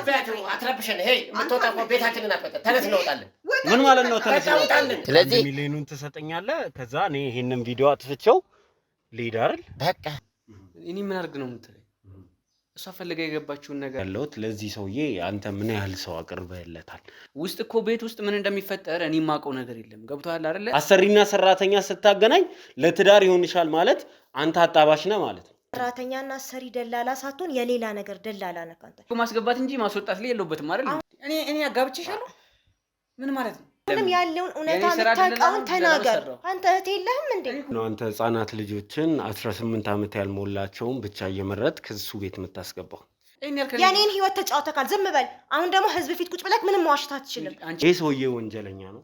አባቱ አትረብሽን ሄይ የምትወጣው ቤታችንን አጥበቀ ተነስ እንወጣለን ምን ማለት ነው ተነስ እንወጣለን ስለዚህ ሚሊዮኑን ትሰጠኛለህ ከዛ እኔ ይሄንን ቪዲዮ አጥፍቼው ልሂድ አይደል በቃ እኔ ምን አድርግ ነው የምትለኝ እሷ ፈልጋ የገባችውን ነገር ያለውት ለዚህ ሰውዬ አንተ ምን ያህል ሰው አቅርበህለታል ውስጥ እኮ ቤት ውስጥ ምን እንደሚፈጠር እኔ ማውቀው ነገር የለም ገብቶሃል አይደል አሰሪና ሰራተኛ ስታገናኝ ለትዳር ይሆንሻል ማለት አንተ አጣባሽ ነህ ማለት ነው ሰራተኛና አሰሪ ደላላ ሳትሆን የሌላ ነገር ደላላ ነህ አንተ እኮ ማስገባት እንጂ ማስወጣት ላይ የለውበትም አይደል እኔ አጋብቼሻለሁ ምን ማለት ነው ምንም ያለውን እውነታ የምታውቀውን ተናገር አንተ እህት የለህም እንዴ ነው አንተ ህፃናት ልጆችን 18 ዓመት ያልሞላቸውን ብቻ እየመረጥክ እሱ ቤት የምታስገባው የኔን ህይወት ተጫውተካል ዝም በል አሁን ደግሞ ህዝብ ፊት ቁጭ ብለህ ምንም ዋሽታ አትችልም ይሄ ሰውዬ ወንጀለኛ ነው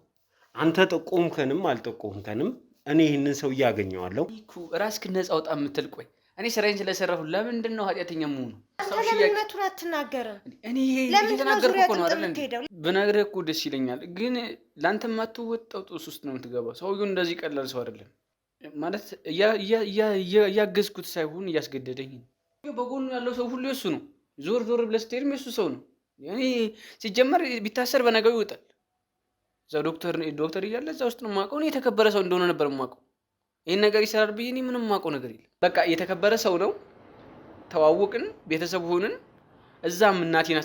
አንተ ጠቆምከንም አልጠቆምከንም እኔ ይሄንን ሰው ያገኘዋለሁ እኮ ራስክ ነፃ አውጣ የምትል ቆይ እኔ ስራዬን ስለሰራሁ ለምንድን ነው ኃጢአተኛ የምሆነው አንተ ለምንነቱን አትናገርም እኔ እየተናገርኩ እኮ ነው አይደል ብነግርህ እኮ ደስ ይለኛል ግን ላንተ ማትወጣው ጦስ ውስጥ ነው የምትገባው ሰውዬው እንደዚህ ቀላል ሰው አይደለም ማለት እያገዝኩት ሳይሆን እያስገደደኝ ነው በጎኑ ያለው ሰው ሁሉ የሱ ነው ዞር ዞር ብለህ ስትሄድም የሱ ሰው ነው እኔ ሲጀመር ቢታሰር በነገው ይወጣል እዛ ዶክተር እያለ እዛ ውስጥ ነው የማውቀው እኔ የተከበረ ሰው እንደሆነ ነበር የማውቀው ይሄን ነገር ይሰራል ብዬ እኔ ምንም የማውቀው ነገር የለም በቃ የተከበረ ሰው ነው ተዋወቅን ቤተሰብ ሆንን እዛም እናቴን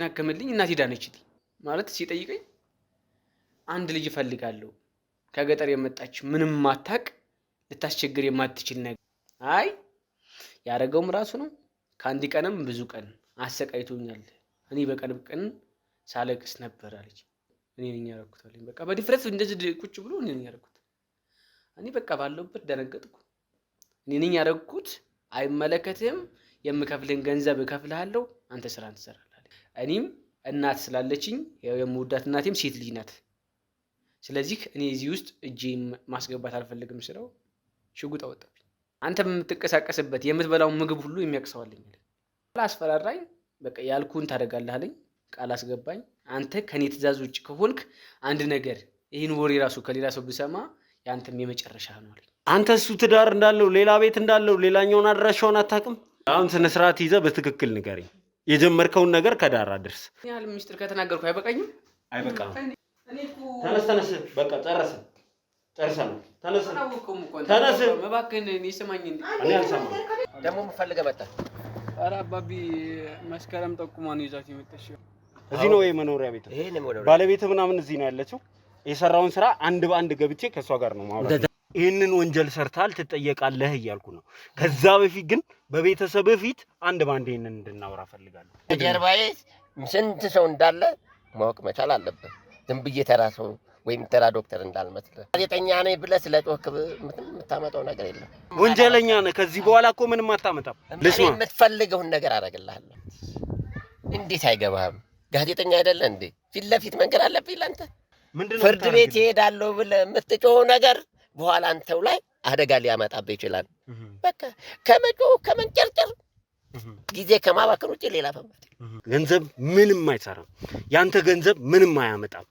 አከመልኝ እናቴ ዳነችልኝ ማለት ሲጠይቀኝ አንድ ልጅ እፈልጋለሁ ከገጠር የመጣች ምንም ማታቅ ልታስቸግር የማትችል ነገር አይ ያረጋውም ራሱ ነው ከአንድ ቀንም ብዙ ቀን አሰቃይቶኛል እኔ በቀልብ ቀን ሳለቅስ ነበር አለች እኔ ነኝ ያረኩት አለኝ በቃ በዲፍረንስ እንደዚህ ቁጭ ብሎ እኔ ነኝ ያረኩት እኔ በቃ ባለውበት ደነገጥኩ እኔ ነኝ ያረኩት አይመለከትም የምከፍልን ገንዘብ እከፍልሃለሁ አንተ ስራን ትሰራለህ እኔም እናት ስላለችኝ የምወዳት እናቴም ሴት ልጅ ናት ስለዚህ እኔ እዚህ ውስጥ እጄ ማስገባት አልፈልግም ስለው ሽጉጥ አወጣብኝ አንተ በምትቀሳቀስበት የምትበላው ምግብ ሁሉ የሚያቅሰዋልኝ አላስፈራራኝ በቃ ያልኩን ታደርጋለህ አለኝ ቃል አስገባኝ አንተ ከኔ ትእዛዝ ውጭ ከሆንክ አንድ ነገር ይሄን ወሬ ራሱ ከሌላ ሰው ብሰማ ያንተም የመጨረሻ ነው አለኝ አንተ እሱ ትዳር እንዳለው ሌላ ቤት እንዳለው ሌላኛውን አድራሻውን አታውቅም አሁን ስነ ስርዓት ይዘህ በትክክል ንገረኝ የጀመርከውን ነገር ከዳር አድርስ ያህል ሚስጥር ከተናገርኩ አይበቃኝም አይበቃም ተነስ በቃ ጨርሰናል ተነስ መባከን እኔ ስማኝ እንዴ እኔ አልሰማም ደግሞ ምን መጣ ኧረ አባቢ መስከረም ጠቁማን ይዛት የመጣሽ እዚህ ነው የመኖሪያ ቤት ባለቤት ምናምን እዚህ ነው ያለችው የሰራውን ስራ አንድ በአንድ ገብቼ ከሷ ጋር ነው ማውራት ይሄንን ወንጀል ሰርታል ትጠየቃለህ እያልኩ ነው ከዛ በፊት ግን በቤተሰብ ፊት አንድ ባንድ ይሄንን እንድናወራ ፈልጋለሁ ጀርባዬ ስንት ሰው እንዳለ ማወቅ መቻል አለበት ዝም ብዬ ተራ ሰው ወይም ተራ ዶክተር እንዳልመስል ጋዜጠኛ ነኝ ብለህ ስለጮክ የምታመጣው ነገር የለም ወንጀለኛ ነህ ከዚህ በኋላ እኮ ምንም አታመጣም ልስማ የምትፈልገውን ነገር አደርግልሃለሁ እንዴት አይገባህም ጋዜጠኛ አይደለ እንዴ ፊት ለፊት መንገር አለብኝ ላንተ ፍርድ ቤት ይሄዳለሁ ብለህ የምትጮኸው ነገር በኋላ አንተው ላይ አደጋ ሊያመጣብህ ይችላል በቃ ከመንጨርጨር ጊዜ ከማባከን ውጪ ሌላ ፈመት ገንዘብ ምንም አይሰራም ያንተ ገንዘብ ምንም አያመጣም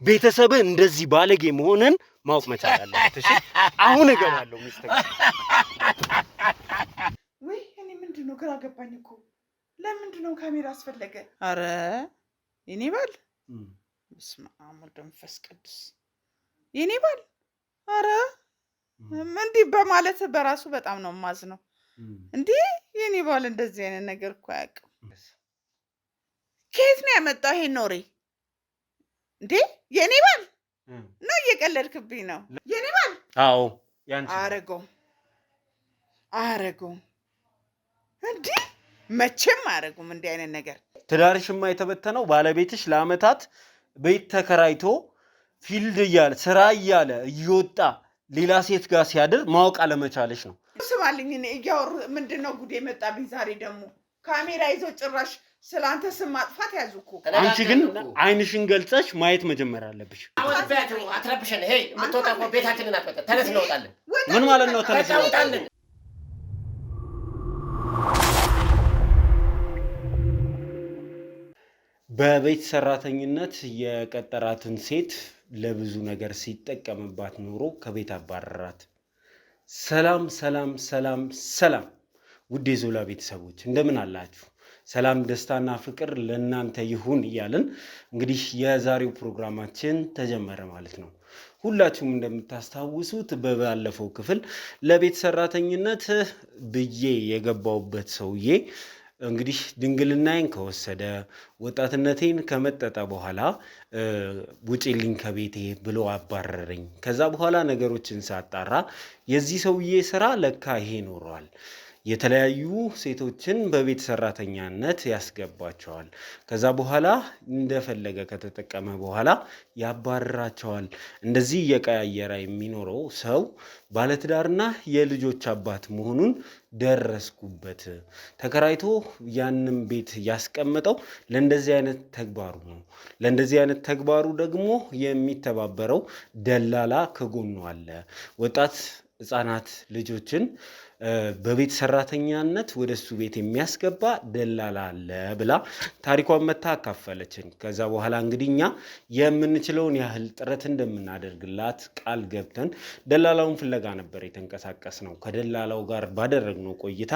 ቤተሰብ እንደዚህ ባለጌ መሆንን ማወቅ መቻል አለበት እሺ አሁን እገባለሁ ሚስተር ወይ እኔ ምንድነው ግራ ገባኝ እኮ ለምንድነው ካሜራ አስፈለገ አረ የኔ ባል በስመ አብ ወወልድ ወመንፈስ ቅዱስ የኔ ባል አረ እንዴ በማለት በራሱ በጣም ነው ማዝነው እንዴ የኔ ባል እንደዚህ አይነት ነገር እኮ አያውቅም ከየት ነው ያመጣው ይሄን ኖሬ እንዴ የኔ ባል ነው እየቀለድክብኝ ነው የኔ ባል አዎ ያንቺ አረገው እንዴ መቼም አረጉም እንዴ አይነት ነገር ትዳርሽማ የተበተነው ባለቤትሽ ለአመታት ቤት ተከራይቶ ፊልድ እያለ ስራ እያለ እየወጣ ሌላ ሴት ጋር ሲያድር ማወቅ አለመቻለሽ ነው ስማልኝ እኔ እያወሩ ምንድነው ጉዴ መጣብኝ ዛሬ ደግሞ ካሜራ ይዞ ጭራሽ ስላንተ ስም ማጥፋት ያዙኩ አንቺ ግን አይንሽን ገልጸሽ ማየት መጀመር አለብሽ አባቱ አትረብሽን ሄይ የምትወጣው ቤታችንን አጥበቀ ተነስ እንወጣለን ምን ማለት ነው ተነስ እንወጣለን በቤት ሰራተኝነት የቀጠራትን ሴት ለብዙ ነገር ሲጠቀምባት ኖሮ ከቤት አባረራት ሰላም ውድ የዞላ ቤተሰቦች እንደምን አላችሁ ሰላም ደስታና ፍቅር ለእናንተ ይሁን እያልን እንግዲህ የዛሬው ፕሮግራማችን ተጀመረ ማለት ነው። ሁላችሁም እንደምታስታውሱት በባለፈው ክፍል ለቤት ሰራተኝነት ብዬ የገባውበት ሰውዬ እንግዲህ ድንግልናዬን ከወሰደ ወጣትነቴን ከመጠጠ በኋላ ውጪልኝ ከቤቴ ብሎ አባረረኝ። ከዛ በኋላ ነገሮችን ሳጣራ የዚህ ሰውዬ ስራ ለካ ይሄ ኖሯል። የተለያዩ ሴቶችን በቤት ሰራተኛነት ያስገባቸዋል። ከዛ በኋላ እንደፈለገ ከተጠቀመ በኋላ ያባርራቸዋል። እንደዚህ እየቀያየረ የሚኖረው ሰው ባለትዳርና የልጆች አባት መሆኑን ደረስኩበት። ተከራይቶ ያንን ቤት ያስቀመጠው ለእንደዚህ አይነት ተግባሩ ነው። ለእንደዚህ አይነት ተግባሩ ደግሞ የሚተባበረው ደላላ ከጎኑ አለ። ወጣት ህፃናት ልጆችን በቤት ሰራተኛነት ወደ እሱ ቤት የሚያስገባ ደላላ አለ ብላ ታሪኳን መታ አካፈለችን። ከዛ በኋላ እንግዲህ እኛ የምንችለውን ያህል ጥረት እንደምናደርግላት ቃል ገብተን ደላላውን ፍለጋ ነበር የተንቀሳቀስ ነው። ከደላላው ጋር ባደረግነው ቆይታ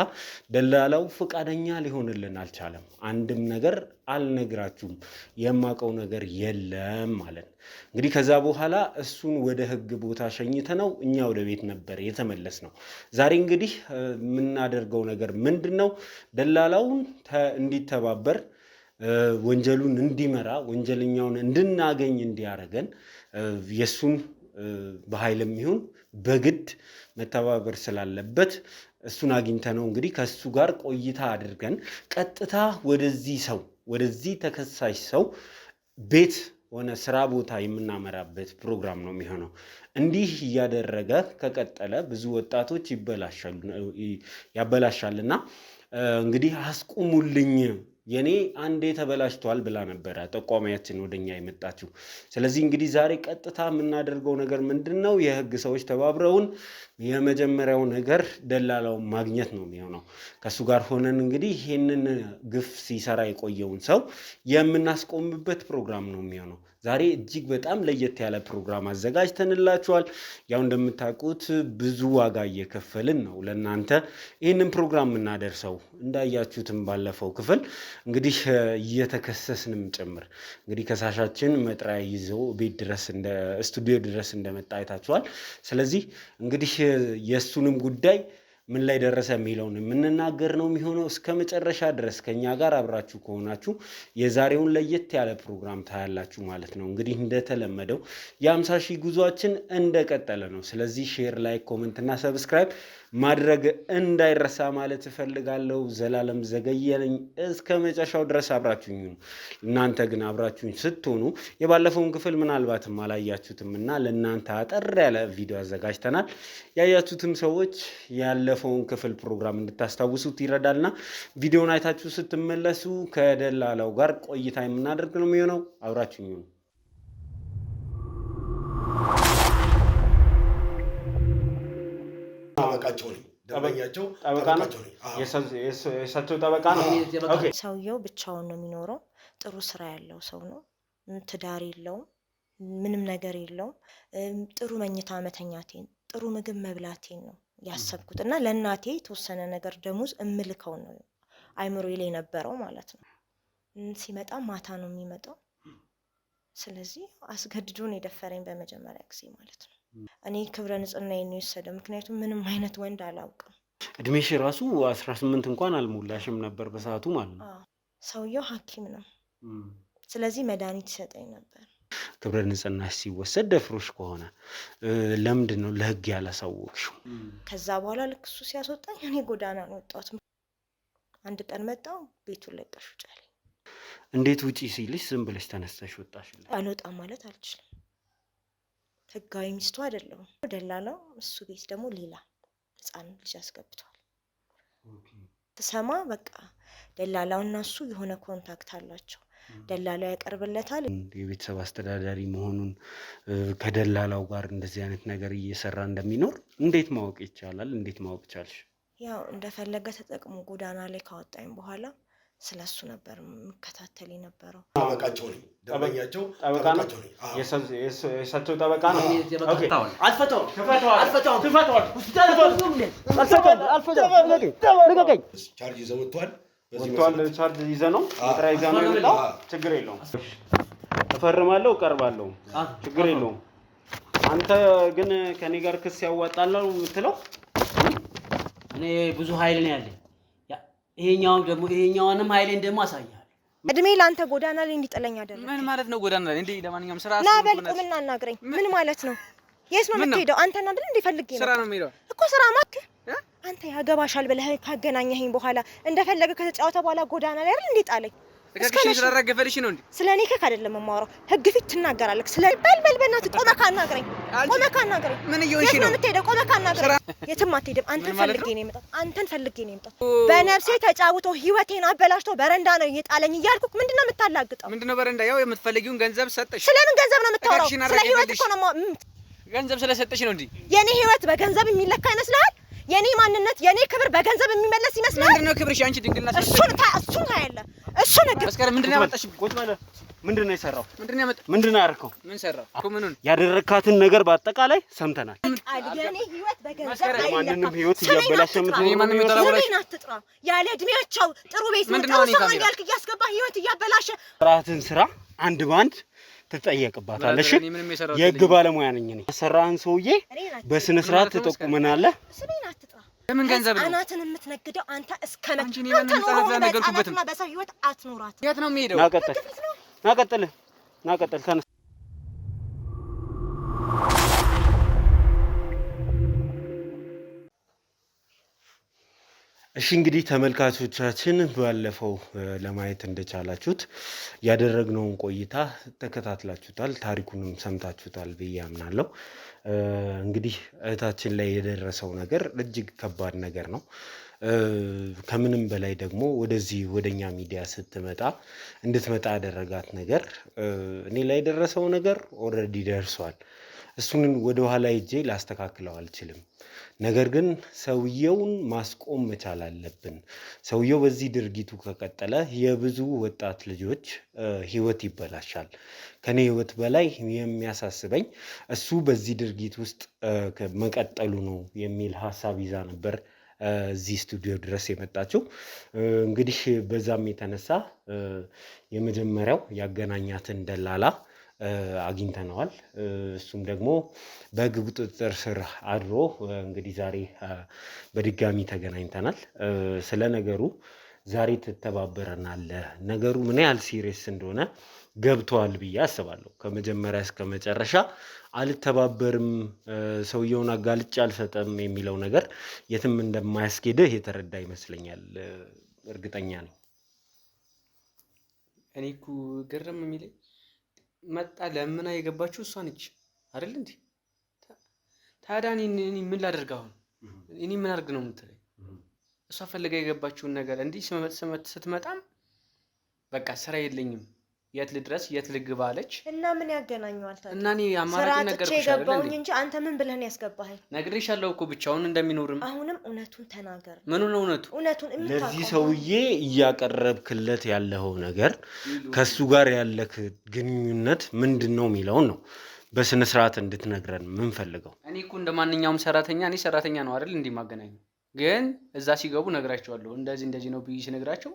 ደላላው ፈቃደኛ ሊሆንልን አልቻለም። አንድም ነገር አልነግራችሁም፣ የማውቀው ነገር የለም ማለት እንግዲህ ከዛ በኋላ እሱን ወደ ህግ ቦታ ሸኝተነው እኛ ወደ ቤት ነበር የተመለስ ነው። ዛሬ እንግዲህ የምናደርገው ነገር ምንድነው? ደላላውን እንዲተባበር ወንጀሉን እንዲመራ ወንጀለኛውን እንድናገኝ እንዲያደርገን የሱን በኃይልም ይሁን በግድ መተባበር ስላለበት እሱን አግኝተነው እንግዲህ ከሱ ጋር ቆይታ አድርገን ቀጥታ ወደዚህ ተከሳሽ ሰው ቤት ሆነ ስራ ቦታ የምናመራበት ፕሮግራም ነው የሚሆነው። እንዲህ እያደረገ ከቀጠለ ብዙ ወጣቶች ያበላሻልና እንግዲህ አስቁሙልኝ፣ የኔ አንዴ ተበላሽቷል ብላ ነበረ ጠቋሚያችን ወደኛ የመጣችው። ስለዚህ እንግዲህ ዛሬ ቀጥታ የምናደርገው ነገር ምንድነው? የህግ ሰዎች ተባብረውን የመጀመሪያው ነገር ደላላውን ማግኘት ነው የሚሆነው። ከሱ ጋር ሆነን እንግዲህ ይህንን ግፍ ሲሰራ የቆየውን ሰው የምናስቆምበት ፕሮግራም ነው የሚሆነው። ዛሬ እጅግ በጣም ለየት ያለ ፕሮግራም አዘጋጅተንላችኋል። ያው እንደምታውቁት ብዙ ዋጋ እየከፈልን ነው ለእናንተ ይህንን ፕሮግራም የምናደርሰው። እንዳያችሁትም ባለፈው ክፍል እንግዲህ እየተከሰስንም ጭምር እንግዲህ ከሳሻችን መጥሪያ ይዞ ቤት ድረስ ስቱዲዮ ድረስ እንደመጣ አይታችኋል። ስለዚህ እንግዲህ የእሱንም ጉዳይ ምን ላይ ደረሰ የሚለውን የምንናገር ነው የሚሆነው። እስከ መጨረሻ ድረስ ከኛ ጋር አብራችሁ ከሆናችሁ የዛሬውን ለየት ያለ ፕሮግራም ታያላችሁ ማለት ነው። እንግዲህ እንደተለመደው የ50 ሺህ ጉዟችን እንደቀጠለ ነው። ስለዚህ ሼር፣ ላይክ፣ ኮሜንት እና ሰብስክራይብ ማድረግ እንዳይረሳ ማለት እፈልጋለሁ። ዘላለም ዘገየ ነኝ። እስከ መጨረሻው ድረስ አብራችሁኝ ነው። እናንተ ግን አብራችሁኝ ስትሆኑ የባለፈውን ክፍል ምናልባትም አላያችሁትም እና ለእናንተ አጠር ያለ ቪዲዮ አዘጋጅተናል። ያያችሁትም ሰዎች ያለፈውን ክፍል ፕሮግራም እንድታስታውሱት ይረዳልና ቪዲዮውን አይታችሁ ስትመለሱ ከደላላው ጋር ቆይታ የምናደርግ ነው የሚሆነው። አብራችሁኝ ነው። ጠበቃቸው ነኝ። ደንበኛቸው ጠበቃቸው ነኝ። የእሳቸው ጠበቃ ነው። ሰውየው ብቻውን ነው የሚኖረው። ጥሩ ስራ ያለው ሰው ነው። ትዳር የለውም፣ ምንም ነገር የለውም። ጥሩ መኝታ መተኛቴን፣ ጥሩ ምግብ መብላቴን ነው ያሰብኩት እና ለእናቴ የተወሰነ ነገር ደሞዝ እምልከው ነው አይምሮ ላይ ነበረው ማለት ነው። ሲመጣ ማታ ነው የሚመጣው። ስለዚህ አስገድዶን የደፈረኝ በመጀመሪያ ጊዜ ማለት ነው። እኔ ክብረ ንጽህናዬን ነው የወሰደው። ምክንያቱም ምንም አይነት ወንድ አላውቅም። እድሜሽ ራሱ 18 እንኳን አልሞላሽም ነበር በሰዓቱ ማለት ነው። ሰውየው ሐኪም ነው። ስለዚህ መድኃኒት ይሰጠኝ ነበር። ክብረ ንጽህናሽ ሲወሰድ ደፍሮሽ ከሆነ ለምንድን ነው ለህግ ያላሳወቅሽው? ከዛ በኋላ ልክ እሱ ሲያስወጣኝ እኔ ጎዳና ነው የወጣሁት። አንድ ቀን መጣሁ፣ ቤቱን ለቀሽ ውጭ አለኝ። እንዴት ውጪ ሲልሽ ዝም ብለሽ ተነስተሽ ወጣሽ? አልወጣም ማለት አልችልም። ህጋዊ ሚስቱ አይደለሁም። ደላላው እሱ ቤት ደግሞ ሌላ ህፃን ልጅ አስገብቷል። ትሰማ በቃ ደላላው እና እሱ የሆነ ኮንታክት አላቸው። ደላላው ያቀርብለታል። የቤተሰብ አስተዳዳሪ መሆኑን ከደላላው ጋር እንደዚህ አይነት ነገር እየሰራ እንደሚኖር እንዴት ማወቅ ይቻላል? እንዴት ማወቅ ቻልሽ? ያው እንደፈለገ ተጠቅሞ ጎዳና ላይ ካወጣኝ በኋላ ስለሱ ነበር መከታተል የነበረው። ጠበቃቸው ነኝ። ደንበኛቸው ጠበቃቸው ነኝ። የእሳቸው ጠበቃ ነው። ቻርጅ ይዘው ወጥቷል። ወጥቷል። ቻርጅ ይዘህ ነው መጥሪያ ይዘህ ነው የመጣው። ችግር የለውም እፈርማለሁ፣ እቀርባለሁ። ችግር የለውም። አንተ ግን ከኔ ጋር ክስ ያዋጣል ነው የምትለው? እኔ ብዙ ኃይል ነው ያለኝ። ይሄኛውንም ኃይሌን ደግሞ አሳያለሁ። እድሜ ለአንተ ጎዳና ላይ እንዲጥለኝ አደረገ። ምን ማለት ነው ጎዳና ላይ? እንዴ ለማንኛውም ስራ ና በል ቁምና አናግረኝ። ምን ማለት ነው? የት ነው የምትሄደው? አንተና አይደል እንዴ ፈልጌ ነው። ስራ ነው የምሄደው እኮ ስራ ማክ አንተ ያገባሻል ብለህ ካገናኘኸኝ በኋላ እንደፈለገ ከተጫወተ በኋላ ጎዳና ላይ አይደል እንዴ ጣለኝ? እስከ ስላረገፈልሽ ነው እንዴ? ስለኔ አይደለም የማወራው። ህግ ፊት ትናገራለህ። ስለ በል በእናትህ ቆመህ ካናግረኝ። ምን እየሆንሽ ነው? የምትሄደው ቆመህ ካናግረኝ። የትም አትሄድም። አንተን ፈልጌ ነው የመጣው። በነፍሴ ተጫውቶ ህይወቴን አበላሽቶ በረንዳ ነው እየጣለኝ እያልኩ ምንድነው የምታላግጠው? ምንድነው በረንዳ? ያው የምትፈልጊውን ገንዘብ ሰጠሽ። ስለምን ገንዘብ ነው የምታወራው? ስለ ህይወት እኮ ነው። ገንዘብ ስለሰጠሽ ነው እንዴ? የኔ ህይወት በገንዘብ የሚለካ ይመስልሃል? የኔ ማንነት የኔ ክብር በገንዘብ የሚመለስ ይመስላል? ምንድነው ክብርሽ? አንቺ ድንግልና እሱን ታያለህ። እሱን ነገር መስከረም ምንድነው ያመጣሽ? ቁጭ ማለት ምንድነው የሰራው? ምንድነው ያደረከው? ምን ሰራው እኮ? ምኑን ያደረካትን ነገር በአጠቃላይ ሰምተናል። የኔ ህይወት በገንዘብ ላይ ማንንም ህይወት እያበላሸ ማንንም ይተላበላሽ አትጥራ። ያለ እድሜያቸው ጥሩ ቤት ነው ጥሩ ሰው ያልክ እያስገባ ህይወት እያበላሸ ስራትን ስራ አንድ ባንድ ትጠየቅባታለሽ። የህግ ባለሙያ ነኝ እኔ። የሰራህን ሰውዬ በስነ ስርዓት ትጠቁመናለህ። ስሜን አትጥራ። ለምን ገንዘብ ነው አናትን የምትነግደው አንተ? እስከ አንቺ ነው ነገርኩበትም። በሰው ህይወት አትኖራት። የት ነው የሚሄደው? ናቀጥል ተነስ። እሺ እንግዲህ ተመልካቾቻችን ባለፈው ለማየት እንደቻላችሁት ያደረግነውን ቆይታ ተከታትላችሁታል፣ ታሪኩንም ሰምታችሁታል ብዬ አምናለሁ። እንግዲህ እህታችን ላይ የደረሰው ነገር እጅግ ከባድ ነገር ነው። ከምንም በላይ ደግሞ ወደዚህ ወደኛ ሚዲያ እንድትመጣ ያደረጋት ነገር እኔ ላይ የደረሰው ነገር ኦልሬዲ ደርሷል። እሱን ወደ ኋላ ሄጄ ላስተካክለው አልችልም። ነገር ግን ሰውየውን ማስቆም መቻል አለብን። ሰውየው በዚህ ድርጊቱ ከቀጠለ የብዙ ወጣት ልጆች ህይወት ይበላሻል። ከኔ ህይወት በላይ የሚያሳስበኝ እሱ በዚህ ድርጊት ውስጥ መቀጠሉ ነው የሚል ሀሳብ ይዛ ነበር እዚህ ስቱዲዮ ድረስ የመጣችው። እንግዲህ በዛም የተነሳ የመጀመሪያው ያገናኛትን ደላላ አግኝተነዋል። እሱም ደግሞ በህግ ቁጥጥር ስር አድሮ እንግዲህ ዛሬ በድጋሚ ተገናኝተናል። ስለ ነገሩ ዛሬ ትተባበረናለህ። ነገሩ ምን ያህል ሲሪየስ እንደሆነ ገብቷል ብዬ አስባለሁ። ከመጀመሪያ እስከ መጨረሻ አልተባበርም፣ ሰውየውን አጋልጬ አልሰጠም የሚለው ነገር የትም እንደማያስኬድህ የተረዳ ይመስለኛል። እርግጠኛ ነኝ። እኔ እኮ ገረም የሚለኝ መጣ ለምን የገባችው እሷ ነች አይደል እንዴ? ታዲያ እኔ ምን ላደርግ አሁን? እኔ ምን አድርግ ነው የምትለኝ? እሷ ፈልጋ የገባችውን ነገር እንዲህ ስትመጣም በቃ ስራ የለኝም የት ልድረስ የት ልግባ አለች እና ምን ያገናኘዋል ታዲያ? እና እኔ አማራጭ ነገር የገባሁኝ እንጂ አንተ ምን ብለህ ነው ያስገባኸኝ? ነግሬሻለሁ እኮ ብቻውን እንደሚኖርም። አሁንም እውነቱን ተናገር። ምኑ ነው እውነቱ? ለዚህ ሰውዬ እያቀረብክለት ያለው ነገር ከሱ ጋር ያለክ ግንኙነት ምንድነው የሚለውን ነው በስነ ስርዓት እንድትነግረን ምን ፈልገው። እኔ እኮ እንደማንኛውም ሰራተኛ እኔ ሰራተኛ ነው አይደል እንዴ ማገናኘው። ግን እዛ ሲገቡ ነግራቸዋለሁ። እንደዚህ ነው ብዬ ሲነግራቸው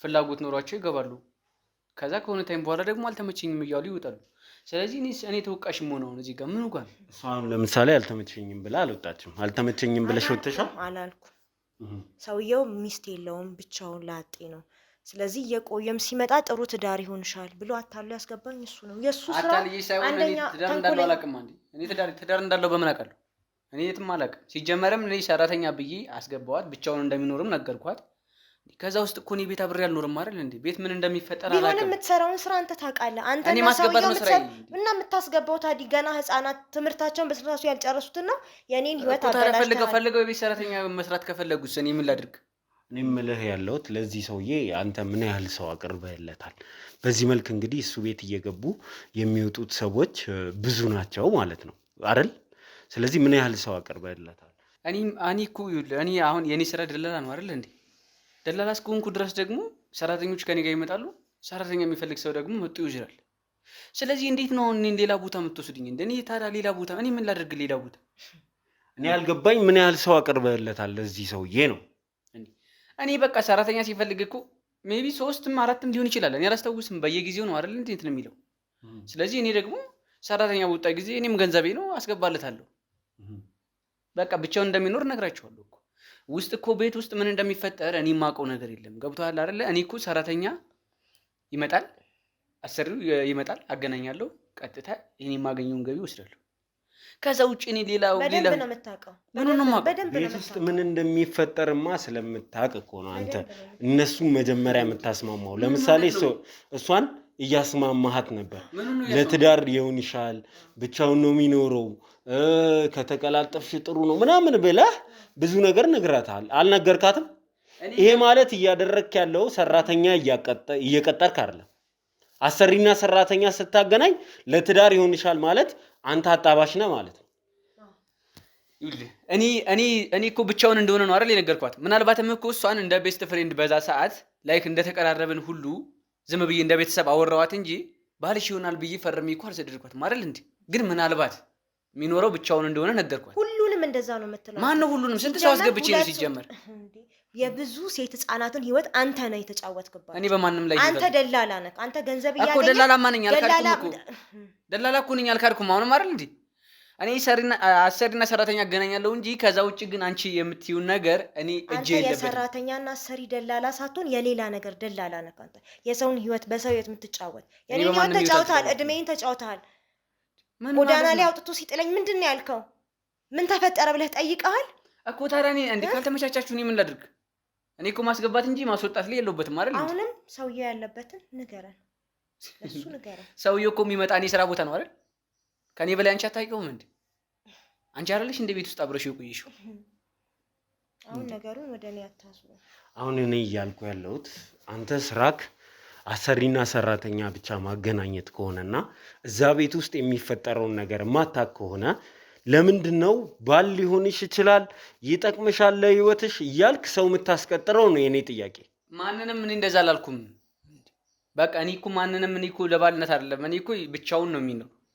ፍላጎት ኖሯቸው ይገባሉ። ከዛ ከሆነ ታይም በኋላ ደግሞ አልተመቸኝም እያሉ ይወጣሉ። ስለዚህ እኔ ተወቃሽም ሆነው እዚህ ጋር ምን እንኳን እሷን ለምሳሌ አልተመቸኝም ብላ አልወጣችም። አልተመቸኝም ብለሽ ወጥተሻል አላልኩም። ሰውየው ሚስት የለውም ብቻውን ላጤ ነው። ስለዚህ የቆየም ሲመጣ ጥሩ ትዳር ይሆንሻል ብሎ አታሎ ያስገባኝ እሱ ነው። የሱ ስራ አንደኛ ትዳር እንዳለው አላውቅም። እኔ ትዳር እንዳለው በምን አውቃለሁ? እኔ የትም አላውቅም። ሲጀመርም እኔ ሰራተኛ ብዬ አስገባዋት፣ ብቻውን እንደሚኖርም ነገርኳት። ከዛ ውስጥ እኮ እኔ ቤት አብሬ አልኖርም አይደል እንዴ? ቤት ምን እንደሚፈጠር አላውቅም። ቢሆንም የምትሰራውን ስራ አንተ ታውቃለህ። አንተ እኔ ማስገባት ነው ስራዬ እና የምታስገባው ታዲያ ገና ህፃናት ትምህርታቸውን በስራሱ ያልጨረሱትን ነው። የኔን ህይወት አበላሽተሃል። ፈልገው የቤት ሰራተኛ መስራት ከፈለጉስ እኔ ምን ላድርግ? እኔ የምልህ ያለሁት ለዚህ ሰውዬ አንተ ምን ያህል ሰው አቅርበህለታል? በዚህ መልክ እንግዲህ እሱ ቤት እየገቡ የሚወጡት ሰዎች ብዙ ናቸው ማለት ነው አይደል? ስለዚህ ምን ያህል ሰው አቅርበህለታል? እኔ አሁን የኔ ስራ ደላላ ነው አይደል እንዴ? ደላላ እስከሆንኩ ድረስ ደግሞ ሰራተኞች ከኔ ጋር ይመጣሉ። ሰራተኛ የሚፈልግ ሰው ደግሞ መጡ ይችላል። ስለዚህ እንዴት ነው እኔ ሌላ ቦታ የምትወስድኝ? እንደኔ ታዲያ ሌላ ቦታ እኔ ምን ላደርግ? ሌላ ቦታ እኔ ያልገባኝ ምን ያህል ሰው አቅርበህለታል ለዚህ ሰውዬ ነው። እኔ በቃ ሰራተኛ ሲፈልግ እኮ ሜቢ 3ም 4ም ሊሆን ይችላል። እኔ አላስታውስም። በየጊዜው ነው አይደል እንዴት ነው የሚለው። ስለዚህ እኔ ደግሞ ሰራተኛ በወጣ ጊዜ እኔም ገንዘቤ ነው አስገባለታለሁ። በቃ ብቻውን እንደሚኖር ነግራቸዋለሁ እኮ። ውስጥ እኮ ቤት ውስጥ ምን እንደሚፈጠር እኔ የማውቀው ነገር የለም። ገብቶሃል አይደለ? እኔ እኮ ሰራተኛ ይመጣል፣ አሰሪው ይመጣል፣ አገናኛለሁ፣ ቀጥታ እኔ የማገኘውን ገቢ ወስዳለሁ። ከዛ ውጭ እኔ ሌላው በደንብ ነው የምታውቀው። ቤት ውስጥ ምን እንደሚፈጠርማ ስለምታውቅ እኮ ነው አንተ እነሱን መጀመሪያ የምታስማማው። ለምሳሌ እሷን እያስማማሃት ነበር። ለትዳር ይሆን ይሻል፣ ብቻውን ነው የሚኖረው፣ ከተቀላጠፍሽ ጥሩ ነው ምናምን ብለህ ብዙ ነገር ነግራታል። አልነገርካትም? ይሄ ማለት እያደረክ ያለው ሰራተኛ እየቀጠርክ አይደለም። አሰሪና ሰራተኛ ስታገናኝ ለትዳር ይሆን ይሻል ማለት አንተ አጣባሽ ነህ ማለት ነው። እኔ እኮ ብቻውን እንደሆነ ነው አይደል የነገርኳት። ምናልባትም እኮ እሷን እንደ ቤስት ፍሬንድ በዛ ሰዓት ላይክ እንደተቀራረብን ሁሉ ዝም ብዬ እንደ ቤተሰብ አወራዋት እንጂ ባልሽ ይሆናል ብዬ ፈርሜ እኮ አልሰደድኳትም አይደል እንዴ? ግን ምናልባት የሚኖረው ብቻውን እንደሆነ ነገርኳት። ሁሉንም እንደዛ ነው የምትለው። ማን ነው ሁሉንም? ስንት ሰው አስገብቼ ነው ሲጀመር? የብዙ ሴት ህፃናትን ህይወት አንተ ነህ የተጫወትክባት። እኔ በማንም ላይ አንተ ደላላ ነህ። አንተ ገንዘብ እያገኘህ እኮ ደላላ ማንኛ አልካድኩም እኮ ደላላ እኮ ነኝ አልካድኩም። አሁንም አይደል እንዴ? እኔ አሰሪና ሰራተኛ አገናኛለሁ እንጂ ከዛ ውጭ ግን አንቺ የምትይውን ነገር እኔ እጄ የለበትም። አንተ የሰራተኛና አሰሪ ደላላ ሳትሆን የሌላ ነገር ደላላ ነህ አንተ። የሰውን ህይወት በሰው ህይወት የምትጫወት የኔ ህይወት ተጫውተሃል፣ እድሜን ተጫውተሃል። ጎዳና ላይ አውጥቶ ሲጥለኝ ምንድን ነው ያልከው? ምን ተፈጠረ ብለህ ጠይቀሃል እኮ። ታዲያ እኔ እንዴ ካልተመቻቻችሁ እኔ ምን ላድርግ? እኔ እኮ ማስገባት እንጂ ማስወጣት ላይ የለውበትም አይደል? አሁንም ሰውዬው ያለበትን ንገረን፣ እሱ ንገረን። ሰውዬው እኮ የሚመጣ እኔ ስራ ቦታ ነው አይደል? ከኔ በላይ አንቺ አታውቂውም እንዴ? አንቺ አይደለሽ እንደ ቤት ውስጥ አብረሽ የቆየሽው? አሁን ነገሩን ወደ እኔ አታስቡ። አሁን እኔ እያልኩ ያለሁት አንተ ስራክ አሰሪና ሰራተኛ ብቻ ማገናኘት ከሆነና እዛ ቤት ውስጥ የሚፈጠረውን ነገር ማታክ ከሆነ ለምንድን ነው ባል ሊሆንሽ ይችላል ይጠቅምሻል ለህይወትሽ እያልክ ሰው የምታስቀጥረው ነው የኔ ጥያቄ። ማንንም እኔ እንደዛ አላልኩም። በቃ እኔ እኮ ማንንም እኔ እኮ ለባልነት አይደለም። እኔ እኮ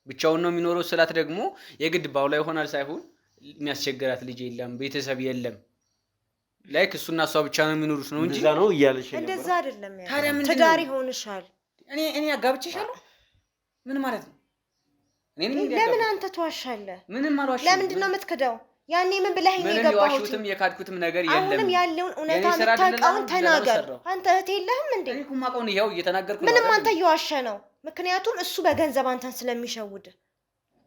ብቻውን ነው የሚኖረው ስላት ደግሞ የግድ ባውላ ይሆናል ሳይሆን የሚያስቸግራት ልጅ የለም፣ ቤተሰብ የለም። ላይክ እሱና እሷ ብቻ ነው የሚኖሩት ነው እንጂ እንደዛ ነው እያለሽ ነው። እንደዛ አይደለም ያለው። ታዲያ ምንድን ነው? ትዳር ይሆንሻል። እኔ አጋብቼሻለሁ ምን ማለት ነው? ለምን አንተ ትዋሻለህ? ምንም አልዋሽም። ለምንድን ነው የምትክደው? ያኔ ምን ብለኸኝ የገባሁት? የዋሽሁትም የካድኩትም ነገር የለም። አሁንም ያለውን እውነታ የምታውቀውን ተናገር። አንተ እህት የለህም እንዴ? እኔ እኮ የማውቀውን ይኸው እየተናገርኩ ነው። ምንም አንተ እየዋሸ ነው። ምክንያቱም እሱ በገንዘብ አንተን ስለሚሸውድ።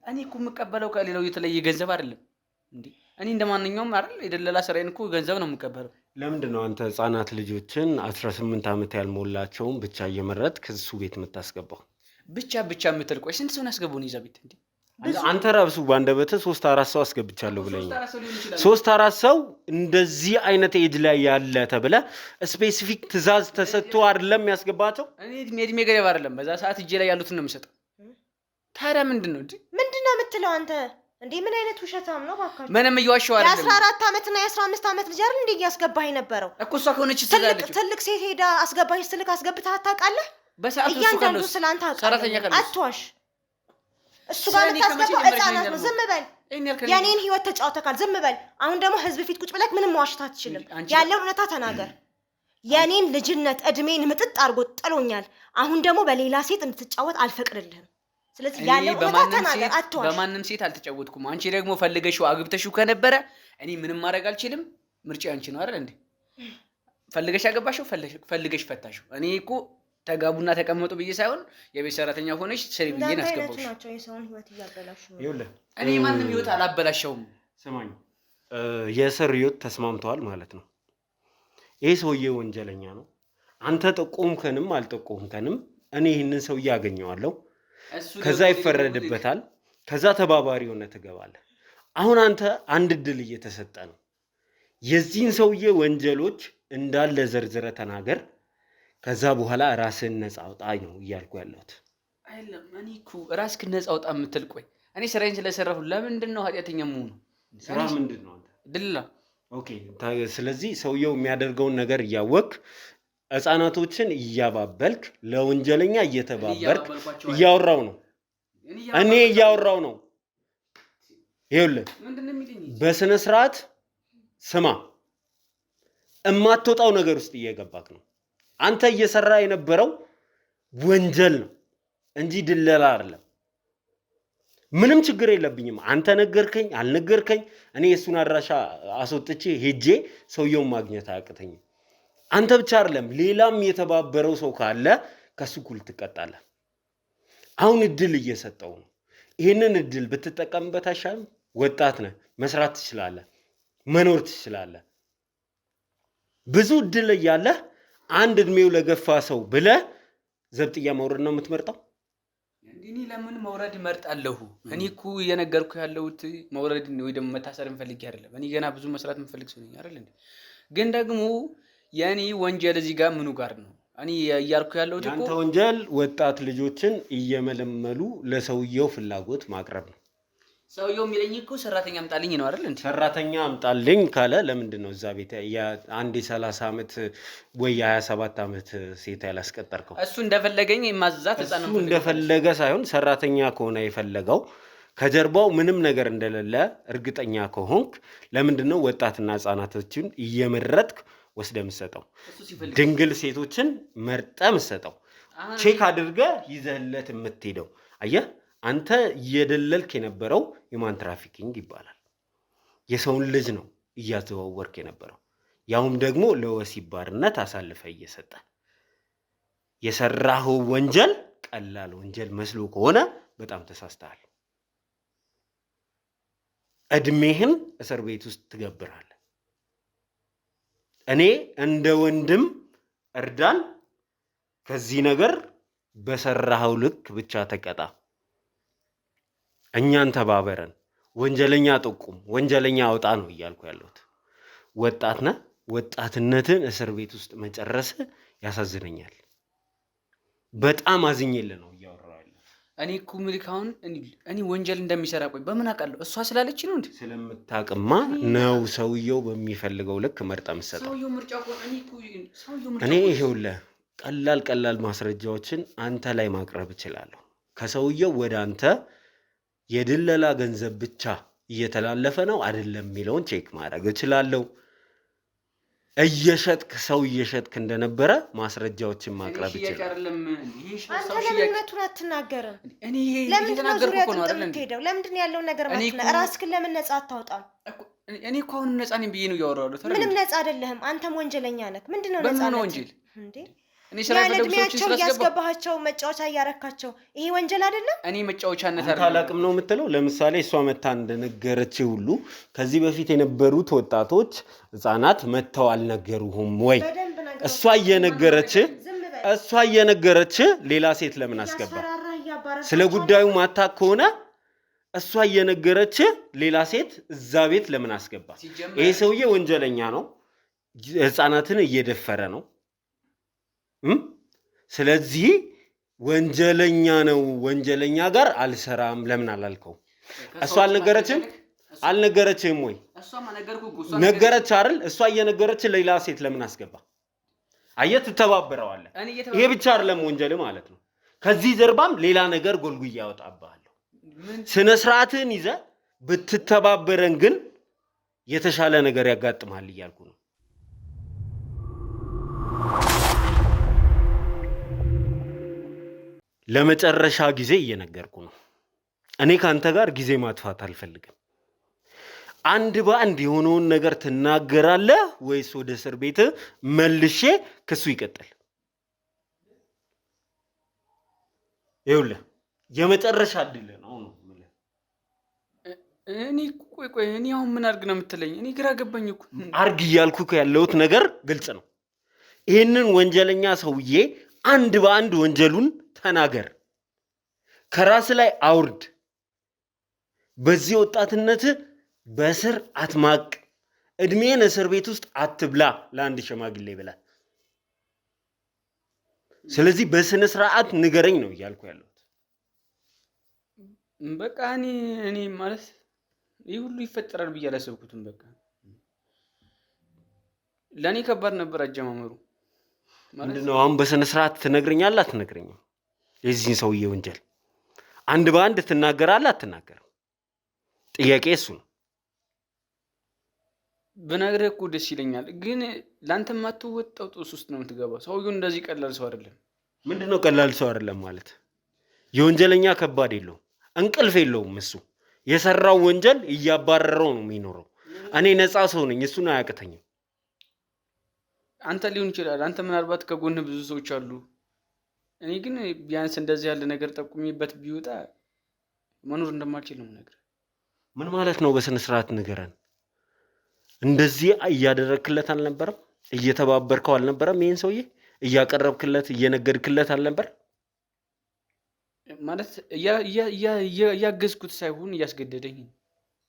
እኔ እኮ የምቀበለው ከሌላው የተለየ ገንዘብ አይደለም እንዴ። እኔ እንደማንኛውም አይደል የደለላ ስራዬን እኮ ገንዘብ ነው የምቀበለው። ለምንድን ነው አንተ ህፃናት ልጆችን 18 ዓመት ያልሞላቸውን ብቻ እየመረጥክ እሱ ቤት የምታስገባው? ብቻ የምትል ቆይ፣ ስንት ሰውን አስገቡን ይዛ ቤት እንዴ? አንተ ራሱ ባንደበትህ 3-4 ሰው አስገብቻለሁ ብለኛል። 3-4 ሰው እንደዚህ አይነት ኤጅ ላይ ያለ ተብለ ስፔሲፊክ ትዕዛዝ ተሰጥቶ አይደለም ያስገባቸው። እኔ እድሜ ገደብ አይደለም በዛ ሰዓት እጄ ላይ ያሉትን ነው የምሰጠው። ታዲያ ምንድን ነው የምትለው አንተ እንዴ? ምን አይነት ውሸታም ነው ባካችሁ? ምንም እየዋሸሁ አይደለም። የ14 ዓመትና የ15 ዓመት ልጅ አይደል እንዴ እያስገባህ የነበረው? እኮ እሷ ከሆነች ትላለች። ትልቅ ሴት ሄዳ አስገባኝ ስትልክ አስገብተህ ታውቃለህ? በሰዓቱ እያንዳንዱ ስላንተ ሰራተኛ ካለ አትዋሽ። እሱ ጋር የምታስገባው ህፃናት ነው። ዝም በል። የኔን ህይወት ተጫውተካል። ዝም በል። አሁን ደግሞ ህዝብ ፊት ቁጭ ብለህ ምንም መዋሸት አትችልም። ያለውን እውነታ ተናገር። የኔን ልጅነት እድሜን ምጥጥ አድርጎ ጥሎኛል። አሁን ደግሞ በሌላ ሴት እንድትጫወት አልፈቅድልህም። ስለዚህ ያለውን እውነታ ተናገር። አትዋሽ። በማንም ሴት አልተጫወትኩም። አንቺ ደግሞ ፈልገሽው አግብተሽው ከነበረ እኔ ምንም ማድረግ አልችልም። ምርጫ አንቺ ነው አይደል እንዴ? ፈልገሽ አገባሽው፣ ፈልገሽ ፈታሽው። እኔ እኮ ተጋቡና ተቀመጡ ብዬ ሳይሆን የቤት ሰራተኛ ሆነሽ ስሪ ብዬ አስገባሽ። ናቸው የሰውን ህይወት እያበላሹ ነው። ይኸውልህ እኔ ማንም ህይወት አላበላሸውም። ስማኝ፣ የእስር ህይወት ተስማምተዋል ማለት ነው። ይሄ ሰውዬ ወንጀለኛ ነው። አንተ ጠቆምከንም አልጠቆምከንም እኔ ይህንን ሰውዬ አገኘዋለሁ። ከዛ ይፈረድበታል። ከዛ ተባባሪ ሆነ ትገባለህ። አሁን አንተ አንድ እድል እየተሰጠ ነው። የዚህን ሰውዬ ወንጀሎች እንዳለ ዘርዝረ ተናገር። ከዛ በኋላ ራስህን ነፃ አውጣ ነው እያልኩ ያለሁት። አይደለም እኔ እኮ ራስህን ነፃ አውጣ የምትል ቆይ፣ እኔ ስራዬን ስለሰራሁ ለምንድን ነው ኃጢአተኛ የምሆኑ? ስራ ምንድን ነው አንተ? ድላ ኦኬ። ስለዚህ ሰውየው የሚያደርገውን ነገር እያወቅ ህፃናቶችን እያባበልክ ለወንጀለኛ እየተባበርክ እያወራው ነው። እኔ እያወራው ነው። ይኸውልህ በስነ ስርዓት ስማ። እማትወጣው ነገር ውስጥ እየገባክ ነው። አንተ እየሰራ የነበረው ወንጀል ነው እንጂ ድለላ አይደለም። ምንም ችግር የለብኝም። አንተ ነገርከኝ አልነገርከኝ እኔ እሱን አድራሻ አስወጥቼ ሄጄ ሰውየውን ማግኘት አያቅተኝም። አንተ ብቻ አይደለም ሌላም የተባበረው ሰው ካለ ከሱ እኩል ትቀጣለህ። አሁን እድል እየሰጠው ነው። ይሄንን እድል ብትጠቀምበት አይሻልም? ወጣት ነህ፣ መስራት ትችላለህ፣ መኖር ትችላለህ። ብዙ እድል እያለህ አንድ እድሜው ለገፋ ሰው ብለህ ዘብጥያ መውረድ ነው የምትመርጠው? እኔ ለምን መውረድ እመርጣለሁ? እኔ እኮ እየነገርኩ ያለሁት መውረድ ወይ ደግሞ መታሰር እንፈልግ አይደለም። እኔ ገና ብዙ መስራት እንፈልግ ሰው ነኝ አይደል እንዴ? ግን ደግሞ የኔ ወንጀል እዚህ ጋር ምኑ ጋር ነው? እኔ እያልኩ ያለሁት እኮ አንተ ወንጀል ወጣት ልጆችን እየመለመሉ ለሰውየው ፍላጎት ማቅረብ ነው። ሰውየው የሚለኝ እኮ ሰራተኛ አምጣልኝ ነው አይደል እንዴ? ሰራተኛ አምጣልኝ ካለ ለምንድን ነው እዛ ቤት አንድ 30 ዓመት ወይ 27 ዓመት ሴት ያላስቀጠርከው? እሱ እንደፈለገኝ ማዛት ህፃን ነው እንደፈለገ ሳይሆን ሰራተኛ ከሆነ የፈለገው ከጀርባው ምንም ነገር እንደሌለ እርግጠኛ ከሆንክ ለምንድን ነው ወጣትና ህፃናቶችን እየመረጥክ ወስደህ የምትሰጠው? ድንግል ሴቶችን መርጠህ የምትሰጠው? ቼክ አድርገህ ይዘህለት የምትሄደው? አየህ አንተ እየደለልክ የነበረው ሂውማን ትራፊኪንግ ይባላል። የሰውን ልጅ ነው እያዘዋወርክ የነበረው፣ ያውም ደግሞ ለወሲብ ባርነት አሳልፈህ እየሰጠ። የሰራኸው ወንጀል ቀላል ወንጀል መስሎ ከሆነ በጣም ተሳስተሃል። እድሜህን እስር ቤት ውስጥ ትገብራለህ። እኔ እንደ ወንድም እርዳን፣ ከዚህ ነገር በሰራኸው ልክ ብቻ ተቀጣ። እኛን ተባበረን፣ ወንጀለኛ ጠቁም፣ ወንጀለኛ አውጣ ነው እያልኩ ያለሁት። ወጣት ነህ፣ ወጣትነትን እስር ቤት ውስጥ መጨረስ ያሳዝነኛል። በጣም አዝኜልህ ነው እያወራሁ ያለሁት። እኔ እኮ ምልክ አሁን እኔ ወንጀል እንደሚሰራ ቆይ በምን አውቃለሁ? እሷ ስላለች ነው እንዴ? ስለምታውቅማ ነው ሰውየው በሚፈልገው ልክ መርጠህ የምትሰጠው። ሰውየው ምርጫው እኮ እኔ ይኸውልህ ቀላል ማስረጃዎችን አንተ ላይ ማቅረብ እችላለሁ። ከሰውየው ወደ አንተ የድለላ ገንዘብ ብቻ እየተላለፈ ነው አይደለም የሚለውን ቼክ ማድረግ እችላለሁ። ሰው እየሸጥክ እንደነበረ ማስረጃዎችን ማቅረብ ይችላል። አንተ ለምን እውነቱን አትናገርም? ለምንድን ነው ዙሪያ ጥምጥም የምትሄደው? ለምንድን ነው ያለውን ነገር ማትነ ራስህን ለምን ነፃ አታወጣም? እኔ እኮ አሁንም ነፃ ነኝ ብዬ ነው እያወራሁት። ምንም ነፃ አይደለህም። አንተም ወንጀለኛ ነህ። ምንድን ነው ነፃ ወንጀል እንዴ? እኔ ስራ ለእድሜያቸው እያስገባሃቸው መጫወቻ እያረካቸው ይሄ ወንጀል አይደለም? እኔ መጫወቻነት አላቅም ነው የምትለው? ለምሳሌ እሷ መታ እንደነገረች ሁሉ ከዚህ በፊት የነበሩት ወጣቶች ህፃናት መተው አልነገሩህም ወይ? እሷ እየነገረች ሌላ ሴት ለምን አስገባ? ስለ ጉዳዩ ማታ ከሆነ እሷ እየነገረች ሌላ ሴት እዛ ቤት ለምን አስገባ? ይሄ ሰውዬ ወንጀለኛ ነው፣ ህፃናትን እየደፈረ ነው። ስለዚህ ወንጀለኛ ነው። ወንጀለኛ ጋር አልሰራም ለምን አላልከው? እሷ አልነገረችህም ወይ? ነገረች አይደል? እሷ እየነገረች ሌላ ሴት ለምን አስገባ? አየህ ትተባበረዋለህ። ይሄ ብቻ አይደለም ወንጀል ማለት ነው። ከዚህ ጀርባም ሌላ ነገር ጎልጉያ ያወጣብሃለሁ። ስነ ስርዓትህን ይዘህ ብትተባበረን ግን የተሻለ ነገር ያጋጥማል እያልኩ ነው። ለመጨረሻ ጊዜ እየነገርኩ ነው። እኔ ካንተ ጋር ጊዜ ማጥፋት አልፈልግም። አንድ በአንድ የሆነውን ነገር ትናገራለህ ወይስ ወደ እስር ቤት መልሼ ክሱ ይቀጥል? ይኸውልህ የመጨረሻ እድል ነው ነው። እኔ ቆይ እኔ አሁን ምን አድርግ ነው የምትለኝ? እኔ ግራ ገባኝ እኮ። አድርግ እያልኩ ያለሁት ነገር ግልጽ ነው። ይህንን ወንጀለኛ ሰውዬ አንድ በአንድ ወንጀሉን ተናገር፣ ከራስ ላይ አውርድ። በዚህ ወጣትነት በስር አትማቅ፣ እድሜን እስር ቤት ውስጥ አትብላ ለአንድ ሽማግሌ ብላ። ስለዚህ በስነ ስርዓት ንገረኝ ነው እያልኩ ያለሁት። በቃ እኔ ማለት ይህ ሁሉ ይፈጠራል ብዬ አላሰብኩትም። በቃ ለእኔ ከባድ ነበር አጀማመሩ። ምንድነው አሁን በስነ ስርዓት ትነግረኛለህ አትነግረኝም? የዚህን ሰውዬ ወንጀል አንድ በአንድ ትናገራለህ አትናገርም? ጥያቄ እሱ ነው። ብነግርህ እኮ ደስ ይለኛል፣ ግን ለአንተ የማትወጣው ጦስ ውስጥ ነው የምትገባው። ሰውዬው እንደዚህ ቀላል ሰው አይደለም። ምንድነው ቀላል ሰው አይደለም ማለት? የወንጀለኛ ከባድ የለውም፣ እንቅልፍ የለውም። እሱ የሰራው ወንጀል እያባረረው ነው የሚኖረው። እኔ ነፃ ሰው ነኝ፣ እሱን አያቅተኝም። አንተ ሊሆን ይችላል፣ አንተ ምናልባት ከጎን ብዙ ሰዎች አሉ። እኔ ግን ቢያንስ እንደዚህ ያለ ነገር ጠቁሚበት ቢወጣ መኖር እንደማልችል ነው የምነግርህ። ምን ማለት ነው? በስነ ስርዓት ንገረን። እንደዚህ እያደረክለት አልነበረም? እየተባበርከው አልነበረም? ይሄን ሰውዬ እያቀረብክለት እየነገድክለት አልነበር? ማለት እያገዝኩት ሳይሆን እያስገደደኝ።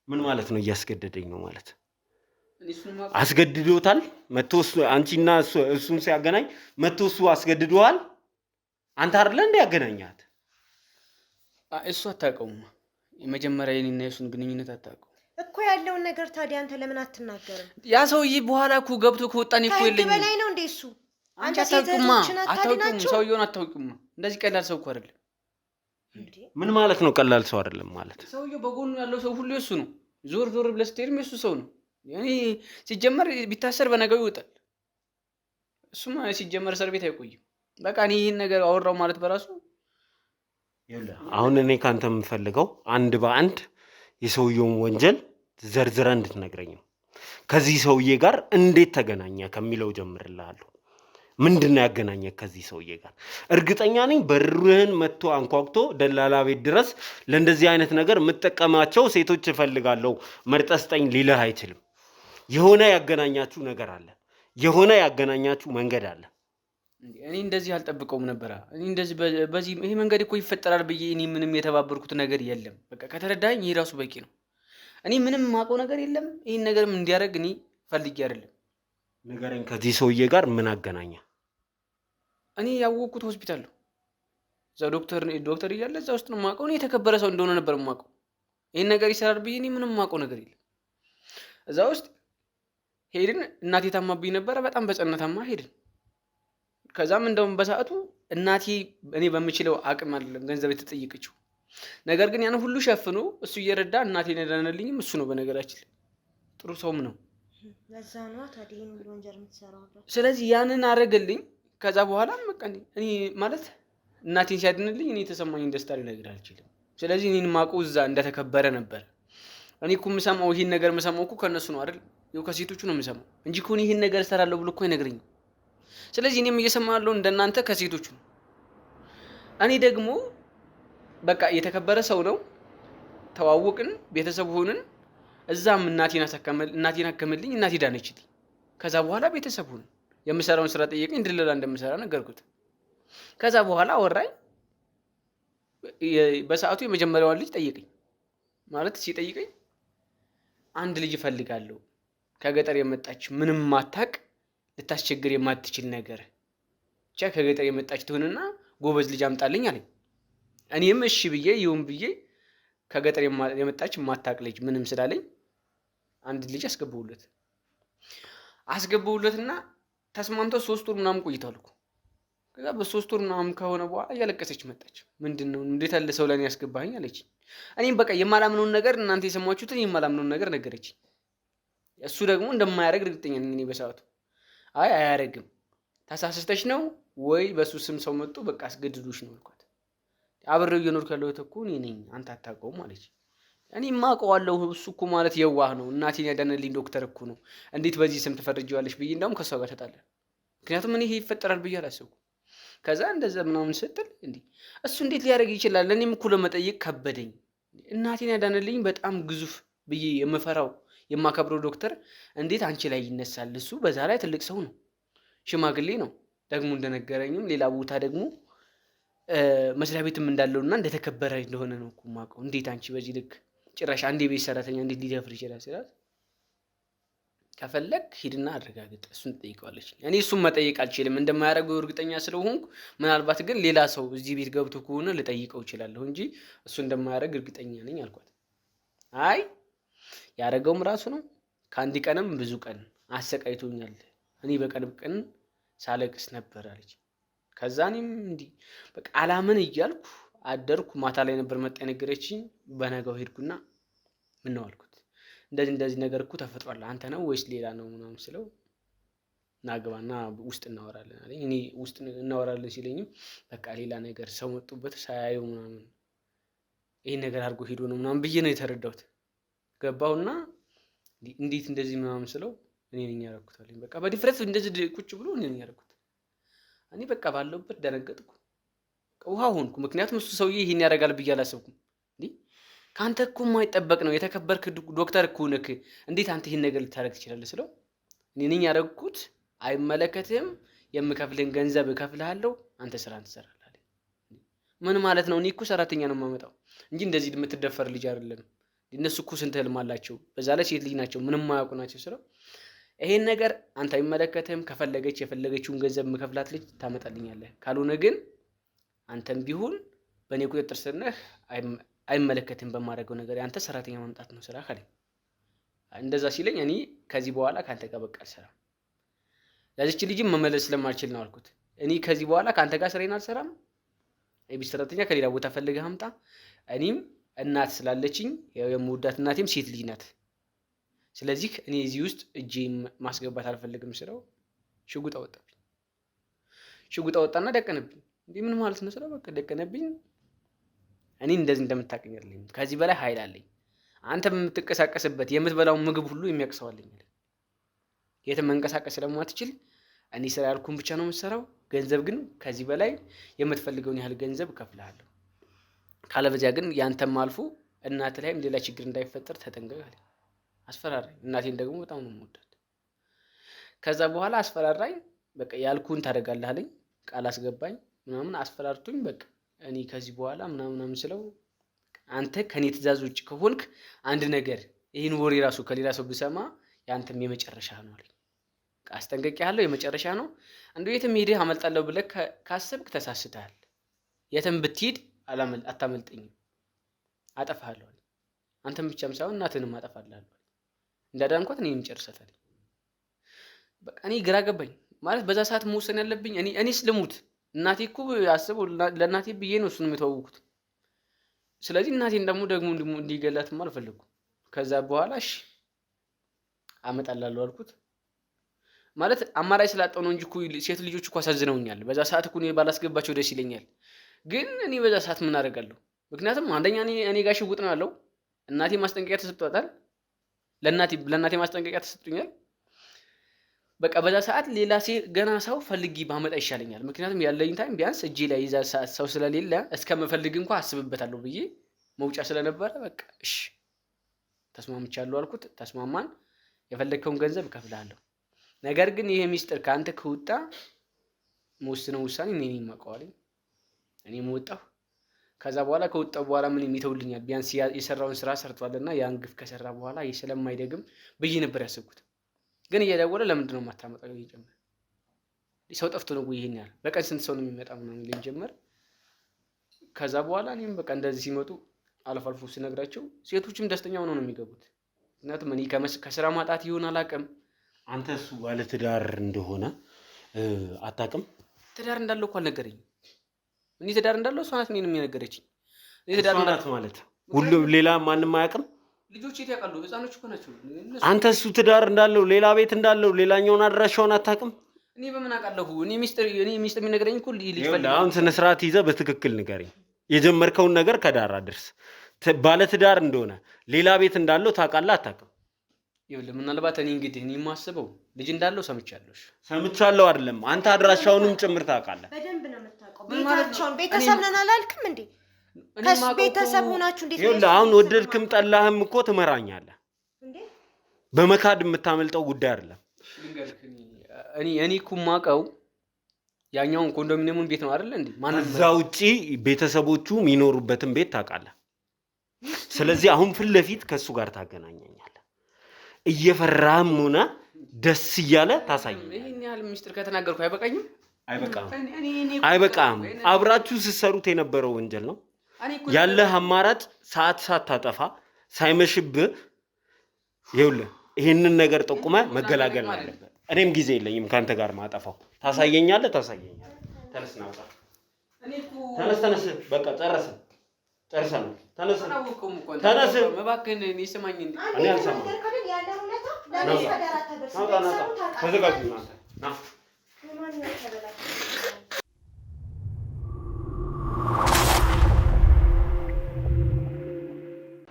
ምን ማለት ነው እያስገደደኝ ነው ማለት? አስገድዶታል መጥቶ አንቺና እሱን ሲያገናኝ መጥቶ እሱ አስገድዶሃል? አንተ አይደለ እንደ ያገናኛት? እሱ አታውቀውም። የመጀመሪያ የኔና የሱን ግንኙነት አታውቀውም እኮ። ያለውን ነገር ታዲያ አንተ ለምን አትናገርም? ያ ሰውዬ በኋላ እኮ ገብቶ ከወጣን እኮ የለኝም። በላይ ነው እንደ እሱ። አንቺ አታውቂውማ፣ ሰውዬውን አታውቂውማ። እንደዚህ ቀላል ሰው እኮ አይደለም። ምን ማለት ነው ቀላል ሰው አይደለም ማለት? ሰውዬው በጎኑ ያለው ሰው ሁሉ የሱ ነው። ዞር ዞር ብለህ ስትሄድም የሱ ሰው ነው። ያኔ ሲጀመር ቢታሰር በነገው ይወጣል። እሱማ ሲጀመር እስር ቤት አይቆይም። በቃ እኔ ይሄን ነገር አወራው ማለት በራሱ አሁን እኔ ካንተ የምፈልገው አንድ በአንድ የሰውየውን ወንጀል ዘርዝረህ እንድትነግረኝ ነው። ከዚህ ሰውዬ ጋር እንዴት ተገናኘ ከሚለው ጀምርልሃለሁ። ምንድነው ያገናኘ ከዚህ ሰውዬ ጋር? እርግጠኛ ነኝ በርህን መጥቶ አንኳኩቶ ደላላ ቤት ድረስ ለእንደዚህ አይነት ነገር የምጠቀማቸው ሴቶች እፈልጋለሁ መርጠህ ስጠኝ ሊልህ አይችልም። የሆነ ያገናኛችሁ ነገር አለ። የሆነ ያገናኛችሁ መንገድ አለ። እኔ እንደዚህ አልጠብቀውም ነበር። እኔ እንደዚህ በዚህ ይሄ መንገድ እኮ ይፈጠራል ብዬ እኔ ምንም የተባበርኩት ነገር የለም። በቃ ከተረዳኝ ይሄ ራሱ በቂ ነው። እኔ ምንም ማውቀው ነገር የለም። ይሄን ነገርም እንዲያደርግ እኔ ፈልጌ አይደለም። ንገረኝ፣ ከዚህ ሰውዬ ጋር ምን አገናኘ? እኔ ያወቅኩት ሆስፒታል ነው። እዛ ዶክተር እያለ እዛ ውስጥ ነው የማውቀው። እኔ የተከበረ ሰው እንደሆነ ነበር የማውቀው። ይሄን ነገር ይሰራል ብዬ እኔ ምንም ማውቀው ነገር የለም። እዛ ውስጥ ሄድን። እናቴ ታማብኝ ነበረ። በጣም በጸነታማ ሄድን። ከዛም እንደውም በሰዓቱ እናቴ እኔ በምችለው አቅም አይደለም ገንዘብ የተጠየቀችው። ነገር ግን ያን ሁሉ ሸፍኖ እሱ እየረዳ እናቴን ያዳነልኝም እሱ ነው። በነገራችን ጥሩ ሰውም ነው። ለዛ ነው ታዲያ ይሄን ሁሉ ወንጀል የምትሰራው። ስለዚህ ያንን አደረገልኝ። ከዛ በኋላ በቃ እኔ ማለት እናቴን ሲያድንልኝ እኔ የተሰማኝን ደስታ ልነግርህ አልችልም። ስለዚህ እኔን ማውቀው እዛ እንደተከበረ ነበር። እኔ እኮ የምሰማው ይሄን ነገር የምሰማው እኮ ከእነሱ ነው አይደል? ይኸው ከሴቶቹ ነው የምሰማው እንጂ እኮ ይሄን ነገር እሰራለሁ ብሎ እኮ አይነግረኝም። ስለዚህ እኔም እየሰማሁ ያለው እንደናንተ ከሴቶቹ ነው። እኔ ደግሞ በቃ የተከበረ ሰው ነው። ተዋወቅን፣ ቤተሰብ ሆንን። እዛም እናቴን አከመልኝ፣ እናቴ ዳነችልኝ። ከዛ በኋላ ቤተሰብ ሆንን። የምሰራውን ስራ ጠየቀኝ፣ ድለላ እንደምሰራ ነገርኩት። ከዛ በኋላ አወራኝ። በሰዓቱ የመጀመሪያዋን ልጅ ጠየቀኝ። ማለት ሲጠይቀኝ አንድ ልጅ እፈልጋለሁ ከገጠር የመጣች ምንም ማታቅ ልታስቸግር የማትችል ነገር ብቻ ከገጠር የመጣች ትሆንና ጎበዝ ልጅ አምጣልኝ አለኝ። እኔም እሺ ብዬ ይሁን ብዬ ከገጠር የመጣች ማታቅ ልጅ ምንም ስላለኝ አንድ ልጅ አስገባሁለትና ተስማምተው 3 ወር ምናምን ቆይተዋል እኮ። ከዛ በ3 ወር ምናምን ከሆነ በኋላ እያለቀሰች መጣች። ምንድነው እንዴት ያለ ሰው ለኔ ያስገባኝ አለች። እኔም በቃ የማላምነውን ነገር እናንተ የሰማችሁትን የማላምነውን ነገር ነገረች። እሱ ደግሞ እንደማያደርግ እርግጠኛ ነኝ እኔ በሰዓቱ። አይ አያደርግም፣ ተሳስተሽ ነው ወይ በሱ ስም ሰው መጥቶ በቃ አስገድዶሽ ነው አልኳት። አብሬው እየኖርኩ ያለሁት እኮ እኔ ነኝ አንተ አታውቀውም አለች። እኔ ማውቀዋለሁ፣ እሱ እኮ ማለት የዋህ ነው፣ እናቴን ያዳነልኝ ዶክተር እኮ ነው፣ እንዴት በዚህ ስም ትፈርጂዋለሽ ብዬ እንደውም ከሷ ጋር ተጣላን። ምክንያቱም እኔ ይሄ ይፈጠራል ብዬ አላሰብኩም። ከዛ እንደዛ ምናምን ስትል እንዴ እሱ እንዴት ሊያደርግ ይችላል? እኔም እኮ ለመጠየቅ ከበደኝ። እናቴን ያዳነልኝ በጣም ግዙፍ ብዬ የምፈራው የማከብረው ዶክተር እንዴት አንቺ ላይ ይነሳል? እሱ በዛ ላይ ትልቅ ሰው ነው፣ ሽማግሌ ነው። ደግሞ እንደነገረኝም ሌላ ቦታ ደግሞ መስሪያ ቤትም እንዳለውና እንደተከበረ እንደሆነ ነው እኮ የማውቀው። እንዴት አንቺ በዚህ ልክ ጭራሽ አንድ የቤት ሰራተኛ እንዴት ሊደፍር ይችላል ሲላት፣ ከፈለግ ሂድና አረጋግጥ፣ እሱን ትጠይቀዋለች። እኔ እሱን መጠየቅ አልችልም እንደማያደርገው እርግጠኛ ስለሆንኩ፣ ምናልባት ግን ሌላ ሰው እዚህ ቤት ገብቶ ከሆነ ልጠይቀው እችላለሁ እንጂ እሱ እንደማያደርግ እርግጠኛ ነኝ አልኳት። አይ ያደረገውም ራሱ ነው፣ ከአንድ ቀንም ብዙ ቀን አሰቃይቶኛል፣ እኔ በቀን ቀን ሳለቅስ ነበር አለች። ከዛ እኔም እንዲህ በቃ አላምን እያልኩ አደርኩ። ማታ ላይ ነበር መጣ የነገረችኝ። በነጋው ሄድኩና ምን ነው አልኩት፣ እንደዚህ ነገር እኮ ተፈጥሯል አንተ ነው ወይስ ሌላ ነው ምናምን ስለው ናግባና ውስጥ እናወራለን አለኝ። እኔ ውስጥ እናወራለን ሲለኝም በቃ ሌላ ነገር ሰው መጡበት ሳያየው ምናምን ይሄን ነገር አድርጎ ሄዶ ነው ምናምን ብዬ ነው የተረዳሁት። ገባውና እንዴት እንደዚህ ምናምን ስለው እኔ ነኝ ያደረኩት አለኝ። በቃ በዲፍረንስ እንደዚህ ቁጭ ብሎ እኔ ነኝ ያደረኩት። እኔ በቃ ባለውበት ደነገጥኩ። ውሃ ሆንኩ። ምክንያቱም እሱ ሰውዬ ይሄን ያደርጋል ብዬ አላሰብኩም። ካንተ እኮ የማይጠበቅ ነው የተከበርክ ዶክተር እኮ ነህ። እንዴት አንተ ይሄን ነገር ልታደርግ ትችላለህ ስለው እኔ ነኝ ያደረኩት፣ አይመለከትህም፣ የምከፍልህን ገንዘብ እከፍልሃለሁ፣ አንተ ስራ ትሰራለህ አለኝ። ምን ማለት ነው? እኔ እኮ ሰራተኛ ነው የማመጣው እንጂ እንደዚህ የምትደፈር ልጅ አይደለም። እነሱ እኮ ስንት ህልም አላቸው፣ በዛ ላይ ሴት ልጅ ናቸው፣ ምንም ማያውቁ ናቸው ስለው ይሄን ነገር አንተ አይመለከትህም፣ ከፈለገች የፈለገችውን ገንዘብ የምከፍላት ልጅ ታመጣልኛለህ፣ ካልሆነ ግን አንተም ቢሆን በእኔ ቁጥጥር ስር ነህ፣ አይመለከትህም በማድረገው ነገር አንተ ሰራተኛ ማምጣት ነው ስራ አለኝ። እንደዛ ሲለኝ እኔ ከዚህ በኋላ ካንተ ጋር በቃ አልሰራም፣ ለዚች ልጅም መመለስ ስለማልችል ነው አልኩት። እኔ ከዚህ በኋላ ካንተ ጋር ስራዬን አልሰራም፣ የቤት ሰራተኛ ከሌላ ቦታ ፈልገህ አምጣ። እኔም እናት ስላለችኝ የምወዳት እናቴም ሴት ልጅ ናት። ስለዚህ እኔ እዚህ ውስጥ እጄ ማስገባት አልፈልግም ስለው ሽጉጥ አወጣብኝ። ሽጉጥ አወጣና ደቀነብኝ። እንዴ ምን ማለት ነው ስለው በቃ ደቀነብኝ። እኔ እንደዚህ እንደምታቀኝ አይደለም፣ ከዚህ በላይ ኃይል አለኝ። አንተ በምትንቀሳቀስበት የምትበላው ምግብ ሁሉ የሚያቅሰዋልኝ አለ። የትም መንቀሳቀስ ስለማትችል እኔ ስራ ያልኩን ብቻ ነው የምትሰራው፣ ገንዘብ ግን ከዚህ በላይ የምትፈልገውን ያህል ገንዘብ እከፍልሃለሁ፣ ካለበዚያ ግን ያንተም አልፎ እናት ላይም ሌላ ችግር እንዳይፈጠር ተጠንቀቅ አለ። አስፈራራኝ። እናቴን ደግሞ በጣም ነው የምወዳት። ከዛ በኋላ አስፈራራኝ። በቃ ያልኩን ታደርጋለህ አለኝ። ቃል አስገባኝ ምናምን አስፈራርቶኝ በቃ እኔ ከዚህ በኋላ ምናምን ስለው አንተ ከኔ ትእዛዝ ውጭ ከሆንክ አንድ ነገር ይህን ወሬ ራሱ ከሌላ ሰው ብሰማ ያንተም የመጨረሻ ነው አለኝ። አስጠንቅቄሃለሁ፣ የመጨረሻ ነው። እንደው የትም ሄደህ አመልጣለሁ ብለህ ካሰብክ ተሳስተሃል። የትም ብትሄድ አታመልጠኝም፣ አጠፋሃለሁ አለኝ። አንተም ብቻም ሳይሆን እናትህንም አጠፋልሃለሁ። እንዳዳንኳት እኔ የምጨርሳት አለኝ። በቃ እኔ ግራ ገባኝ። ማለት በዛ ሰዓት መወሰን ያለብኝ እኔስ ልሙት። እናቴ እኮ አስበው ለእናቴ ብዬ ነው እሱንም የተዋወኩት። ስለዚህ እናቴን ደግሞ እንዲገላትም አልፈለኩም። ከዛ በኋላ እሺ አመጣላለሁ አልኩት። ማለት አማራጭ ስላጣው ነው እንጂ እኮ ሴት ልጆች እኮ አሳዝነውኛል። በዛ ሰዓት እኮ እኔ ባላስገባቸው ደስ ይለኛል። ግን እኔ በዛ ሰዓት ምን አደርጋለሁ? ምክንያቱም አንደኛ እኔ ጋር ሽጉጥ ነው ያለው። እናቴ ማስጠንቀቂያ ተሰጥቷታል። ለእናቴ ማስጠንቀቂያ ተሰጥቶኛል። በቃ በዛ ሰዓት ሌላ ገና ሰው ፈልጊ ባመጣ ይሻለኛል። ምክንያቱም ያለኝ ታይም ቢያንስ እጄ ላይ ይዛ ሰው ስለሌለ እስከምፈልግ እንኳን አስብበታለሁ ብዬ መውጫ ስለነበረ በቃ እሺ ተስማምቻለሁ አልኩት። ተስማማን። የፈለግከውን ገንዘብ እከፍልሃለሁ፣ ነገር ግን ይሄ ሚስጥር ከአንተ ከወጣ መወስነው ውሳኔ እኔ ነኝ የማውቀው አለኝ። እኔም ወጣሁ። ከዛ በኋላ ከወጣሁ በኋላ ምን ይተውልኛል? ቢያንስ የሰራውን ስራ ሰርቷልና ያን ግፍ ከሰራ በኋላ ስለማይደግም ብዬ ነበር ያሰብኩት። ግን እየደወለ ለምንድን ነው የማታመጣው ይሄን ጀመር። ሰው ጠፍቶ ነው ይሄን ያህል በቀን ስንት ሰው ነው የሚመጣ ምናምን ይለኝ ጀመር። ከዛ በኋላ እኔም በቃ እንደዚህ ሲመጡ አልፎ አልፎ ስነግራቸው ሴቶችም ደስተኛ ሆነው ነው የሚገቡት። ምክንያቱም እኔ ከስራ ማጣት ይሆን አላውቅም። አንተ እሱ ባለ ትዳር እንደሆነ አታውቅም? ትዳር እንዳለው እኮ አልነገረኝም። እኔ ትዳር እንዳለው እሷ ናት እኔንም የነገረችኝ። እሷ ናት ማለት ሁሉም ሌላ ማንም አያውቅም? ልጆች የት ያውቃሉ? ህፃኖች እኮ ናቸው። አንተ እሱ ትዳር እንዳለው ሌላ ቤት እንዳለው ሌላኛውን አድራሻውን አታውቅም? እኔ በምን አውቃለሁ? እኔ ሚስጥር የሚነግረኝ እኮ ልጅ ፈልግ። አሁን ስነ ስርዓት ይዘህ በትክክል ንገረኝ። የጀመርከውን ነገር ከዳር አድርስ። ባለ ትዳር እንደሆነ ሌላ ቤት እንዳለው ታውቃለህ አታውቅም? ይኸውልህ ምናልባት እኔ የማስበው ልጅ እንዳለው ሰምቻለሁ አይደለም፣ አንተ አድራሻውንም ጭምር ታውቃለህ። በደንብ ነው የምታውቀው። ቤታቸውን ቤተሰብ ነን አላልክም እንዴ? ቤተሰብ ሆናችሁ እንዴት ነው? ይኸውልህ አሁን ወደድክም ጠላህም እኮ ትመራኛለህ። በመካድ የምታመልጠው ጉዳይ አይደለም። እኔ እኮ የማውቀው ያኛውን ኮንዶሚኒየሙን ቤት ነው አይደል እንዴ? እዛ ውጪ ቤተሰቦቹ የሚኖሩበትን ቤት ታውቃለህ። ስለዚህ አሁን ፊት ለፊት ከእሱ ጋር ታገናኘኛለህ። እየፈራህም ሆነ ደስ እያለ ታሳየኛለህ። ይሄን ያህል ሚስጥር ከተናገርኩ አይበቃኝም? አይበቃም። አብራችሁ ስትሰሩት የነበረው ወንጀል ነው። ያለህ አማራጭ ሰዓት ሳታጠፋ ሳይመሽብህ ይኸውልህ ይሄንን ነገር ጠቁመህ መገላገል አለብህ። እኔም ጊዜ የለኝም ካንተ ጋር ማጠፋው። ታሳየኛለህ። ተነስ፣ በቃ ጨረስን። ጨርሰናል። ተነስ ተነስ። እባክህን ይስማኝ እንዴ እኔ አልሰማም። ተዘጋጁ እናንተ ና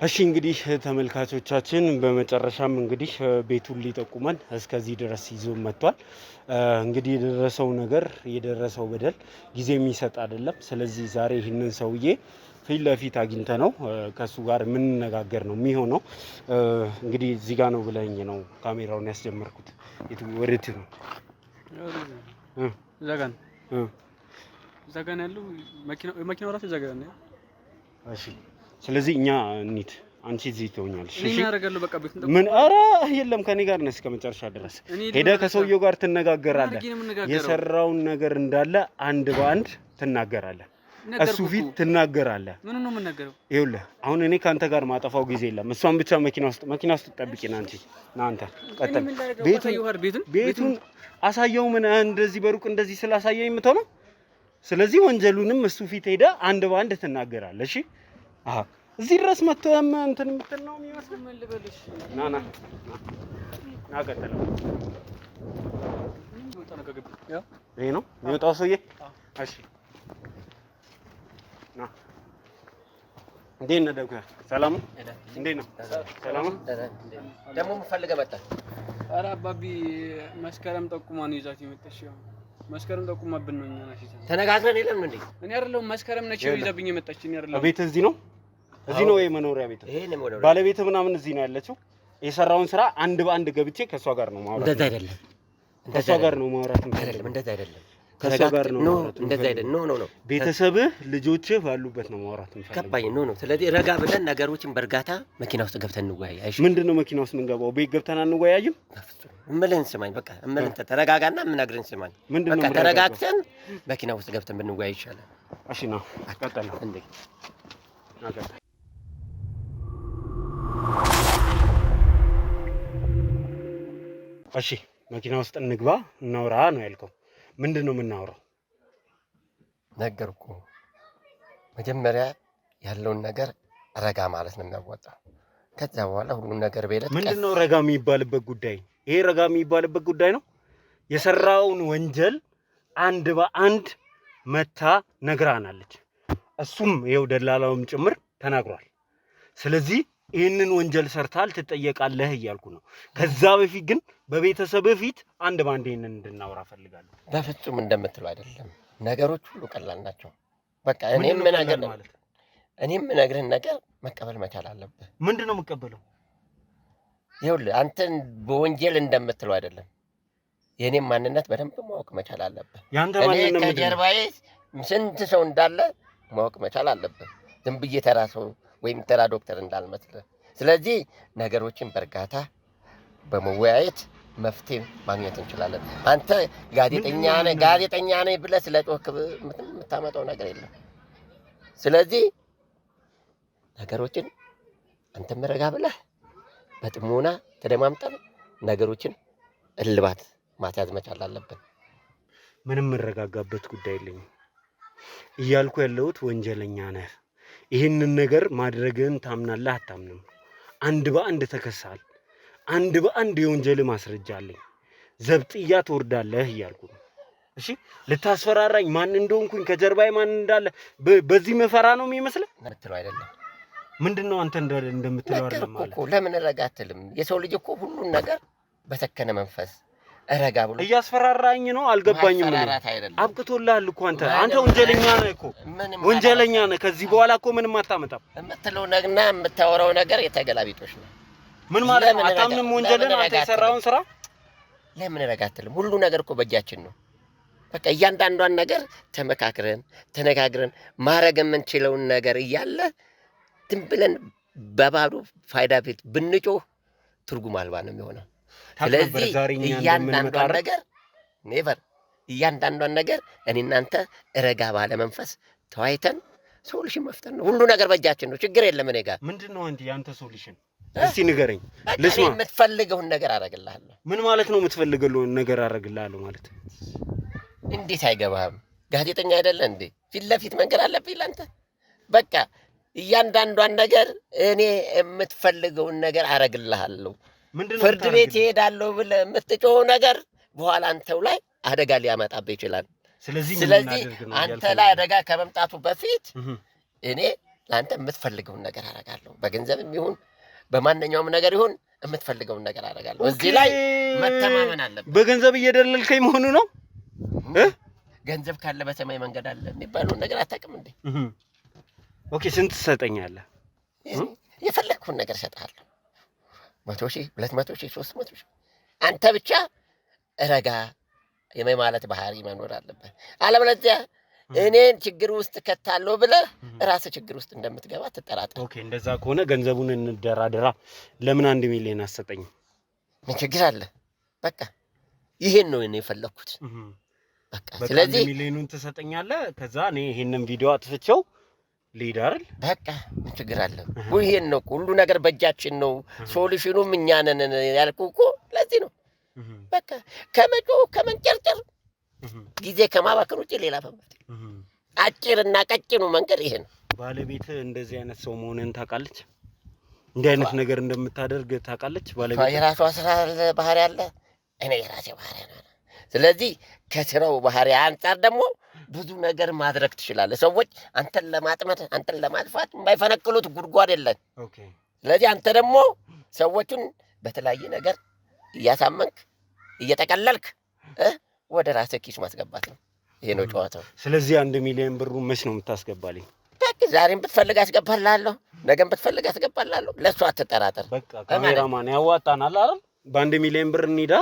እሺ እንግዲህ ተመልካቾቻችን በመጨረሻም እንግዲህ ቤቱን ሊጠቁመን እስከዚህ ድረስ ይዞ መጥቷል። እንግዲህ የደረሰው በደል ጊዜ የሚሰጥ አይደለም። ስለዚህ ዛሬ ይህንን ሰውዬ ፊት ለፊት አግኝተ ነው ከሱ ጋር የምንነጋገር ነው የሚሆነው። እንግዲህ እዚህ ጋር ነው ብለኝ ነው ካሜራውን ያስጀመርኩት። ወዴት ነው? ዘጋን ያለው መኪናው ራሱ ዘጋን ነው። እሺ ስለዚህ እኛ እንሂድ፣ አንቺ እዚህ ትሆኛለሽ። እሺ ምን አደርጋለሁ? በቃ ቤት ምን? ኧረ የለም ከኔ ጋር ነህ እስከ መጨረሻ ድረስ ሄደህ ከሰውየው ጋር ትነጋገራለህ። የሰራውን ነገር እንዳለ አንድ በአንድ ትናገራለህ። እሱ ፊት ትናገራለህ። ምን ነው የምናገረው? ይኸውልህ አሁን እኔ ካንተ ጋር ማጠፋው ጊዜ የለም። እሷን ብቻ መኪና ውስጥ ጠብቂና አንተ ቀጥል። ቤቱን አሳየው። ምን እንደዚህ በሩቅ እንደዚህ ስላሳየኝ የምትሆነ። ስለዚህ ወንጀሉንም እሱ ፊት ሄደህ አንድ በአንድ ትናገራለህ። እሺ እዚህ ድረስ መጥተህም እንትን የምትል ነው የሚመስለው። ምን ልበልሽ? ና ቀጥለው። ይሄ ነው የሚወጣው ሰውዬ። እሺ ና። እንዴት ነህ ደግሞ? ሰላም ነው? እንዴት ነው? ሰላም ነው? ደግሞ የምፈልገህ መጣ። ኧረ አባቢ መስከረም ጠቁማ ነው ይዛት የመጣችው። መስከረም ጠቁማብን ነው። እኛ ናሽ ተነጋግረን የለም እንዴ? እኔ አይደለሁም መስከረም ነች ይዛብኝ የመጣች። እኔ አይደለሁም። ቤት እዚህ ነው? እዚህ ነው የመኖሪያ ቤት? ባለቤት ምናምን እዚህ ነው ያለችው? የሰራውን ስራ አንድ በአንድ ገብቼ ከሷ ጋር ነው ማውራት። እንደዛ አይደለም። ከሷ ጋር ነው ማውራት አይደለም። እንደዛ አይደለም። ከሷ ጋር ነው ማውራት። እንደዛ አይደለም። ኖ ቤተሰብህ ልጆችህ ባሉበት ነው ማውራት እንፈልጋለን። ከባኝ ኖ። ስለዚህ ረጋ ብለን ነገሮችን በእርጋታ መኪና ውስጥ ገብተን እንወያይ። አይሽ ምንድነው መኪና ውስጥ የምንገባው? ቤት ገብተን አንወያይም? እምልህን ስማኝ። በቃ እምልህን ተረጋጋና የምነግርህን ስማኝ። በቃ ተረጋግተን መኪና ውስጥ ገብተን ብንወያይ ይሻላል። እሺ ነው ቀጥል ነው እንዴ? አቀጥል። እሺ መኪና ውስጥ እንግባ እናውራ ነው ያልከው። ምንድነው የምናወራው? ነገርኩህ። መጀመሪያ ያለውን ነገር ረጋ ማለት ነው የሚያዋጣው። ከዛ በኋላ ሁሉም ነገር በሌላ ምንድነው ረጋ የሚባልበት ጉዳይ? ይሄ ረጋ የሚባልበት ጉዳይ ነው? የሰራውን ወንጀል አንድ በአንድ መታ ነግራናለች። እሱም ይኸው ደላላውም ጭምር ተናግሯል። ስለዚህ ይህንን ወንጀል ሰርታል ትጠየቃለህ እያልኩ ነው። ከዛ በፊት ግን በቤተሰብ ፊት አንድ ባንድ ይህንን እንድናወራ ፈልጋለሁ። በፍጹም እንደምትለው አይደለም። ነገሮች ሁሉ ቀላል ናቸው። በቃ እኔም እነግርህን ነገር መቀበል መቻል አለብህ። ምንድን ነው የምቀበለው? ይኸውልህ አንተን በወንጀል እንደምትለው አይደለም። የእኔም ማንነት በደንብ ማወቅ መቻል አለብህ። እኔ ከጀርባዬ ስንት ሰው እንዳለ ማወቅ መቻል አለብህ። ዝም ብዬ ተራ ሰው ወይም ተራ ዶክተር እንዳልመስልህ። ስለዚህ ነገሮችን በእርጋታ በመወያየት መፍትሄ ማግኘት እንችላለን። አንተ ጋዜጠኛ ነኝ ብለህ ስለ ጮክ የምታመጣው ነገር የለም። ስለዚህ ነገሮችን አንተም ረጋ ብለህ በጥሞና ተደማምጠን ነገሮችን እልባት ማስያዝ መቻል አለብን። ምንም መረጋጋበት ጉዳይ የለኝም እያልኩ ያለሁት ወንጀለኛ ነህ። ይህንን ነገር ማድረግን ታምናለህ አታምንም? አንድ በአንድ ተከሳል። አንድ በአንድ የወንጀል ማስረጃ አለኝ። ዘብጥያ ትወርዳለህ እያልኩ ነው። እሺ ልታስፈራራኝ ማን እንደሆንኩኝ ከጀርባዬ ማን እንዳለ በዚህ መፈራ ነው የሚመስለው? ምትለው አይደለም። ምንድነው አንተ እንደምትለው አይደለም ማለት? ለምን ረጋ አትልም? የሰው ልጅ እኮ ሁሉን ነገር በሰከነ መንፈስ ረጋ ብሎ እያስፈራራኝ ነው። አልገባኝም። አብቅቶልሃል እኮ አንተ ወንጀለኛ ነህ እኮ ወንጀለኛ ነህ። ከዚህ በኋላ እኮ ምንም አታመጣም። የምትለው ነገርና የምታወራው ነገር የተገላቢጦሽ ነው። ምን ማለት ነው? አታምንም ወንጀልን? አንተ የሰራውን ስራ ለምን ረጋ አትልም? ሁሉ ነገር እኮ በእጃችን ነው። በቃ እያንዳንዷን ነገር ተመካክረን ተነጋግረን ማድረግ የምንችለውን ነገር እያለ ዝም ብለን በባዶ ፋይዳ ቤት ብንጮህ ትርጉም አልባ ነው የሚሆነው። ስለዚህ እያንዳንዷን ነገር እኔ እናንተ ረጋ ባለ መንፈስ ተዋይተን ሶሉሽን መፍጠር ነው። ሁሉ ነገር በእጃችን ነው። ችግር የለም። እኔ ጋር ምንድነው አንተ ያንተ ሶሉሽን? እስቲ ንገረኝ ልስማ። የምትፈልገውን ነገር አደርግልሃለሁ። ምን ማለት ነው የምትፈልገውን ነገር አደርግልሃለሁ ማለት? እንዴት አይገባህም? ጋዜጠኛ አይደለ እንዴ? ፊት ለፊት መንገር አለብኝ ላንተ። በቃ እያንዳንዷን ነገር እኔ የምትፈልገውን ነገር አረግልሃለሁ። ፍርድ ቤት እሄዳለሁ ብለህ የምትጮኸው ነገር በኋላ አንተው ላይ አደጋ ሊያመጣብህ ይችላል። ስለዚህ አንተ ላይ አደጋ ከመምጣቱ በፊት እኔ ለአንተ የምትፈልገውን ነገር አረጋለሁ። በገንዘብም ይሁን በማንኛውም ነገር ይሁን የምትፈልገውን ነገር አረጋለሁ። እዚህ ላይ መተማመን አለብህ። በገንዘብ እየደለልከኝ መሆኑ ነው? ገንዘብ ካለ በሰማይ መንገድ አለ የሚባለውን ነገር አታውቅም እንዴ? ኦኬ፣ ስንት ትሰጠኛለህ? የፈለግኩን ነገር እሰጥሃለሁ። 100,000፣ 200,000፣ 300,000 አንተ ብቻ ረጋ የማለት ባህሪ መኖር አለበት። አለበለዚያ እኔን ችግር ውስጥ ከታለሁ ብለህ ራስህ ችግር ውስጥ እንደምትገባ ትጠራጠር። ኦኬ፣ እንደዛ ከሆነ ገንዘቡን እንደራደራ። ለምን 1 ሚሊዮን አሰጠኝም? ምን ችግር አለ? በቃ ይሄን ነው እኔ የፈለኩት። በቃ ስለዚህ 1 ሚሊዮኑን ትሰጠኛለህ። ከዛ እኔ ይሄንን ቪዲዮ አጥፍቼው ልሂድ አይደል? በቃ ምን ችግር አለ? ይሄን ነው ሁሉ ነገር በእጃችን ነው። ሶሉሽኑም እኛ ነን ያልኩህ እኮ ለዚህ ነው። በቃ ከመጮህ ከመንጨርጨር ጊዜ ከማባከን ውጪ ሌላ ፈንበት አጭርና ቀጭኑ መንገድ ይሄ ነው። ባለቤት እንደዚህ አይነት ሰው መሆንን ታውቃለች? እንዲህ አይነት ነገር እንደምታደርግ ታውቃለች? ባለቤት የራሷ ስራ ባህሪ አለ፣ እኔ የራሴ ባህሪ አለ። ስለዚህ ከስራው ባህሪ አንጻር ደግሞ ብዙ ነገር ማድረግ ትችላለህ። ሰዎች አንተን ለማጥመድ አንተን ለማጥፋት የማይፈነቅሉት ጉድጓድ የለም። ኦኬ። ስለዚህ አንተ ደግሞ ሰዎችን በተለያየ ነገር እያሳመንክ እየጠቀለልክ ወደ ራስህ ኪስ ማስገባት ነው። ይሄ ነው ጨዋታው። ስለዚህ 1 ሚሊዮን ብሩ መች ነው የምታስገባልኝ? በቃ ዛሬም ብትፈልግ አስገባልሃለሁ፣ ነገም ብትፈልግ አስገባልሃለሁ። ለእሱ አትጠራጠር። በቃ ካሜራማን ያዋጣናል አይደል? በ1 ሚሊዮን ብር እንሂዳ።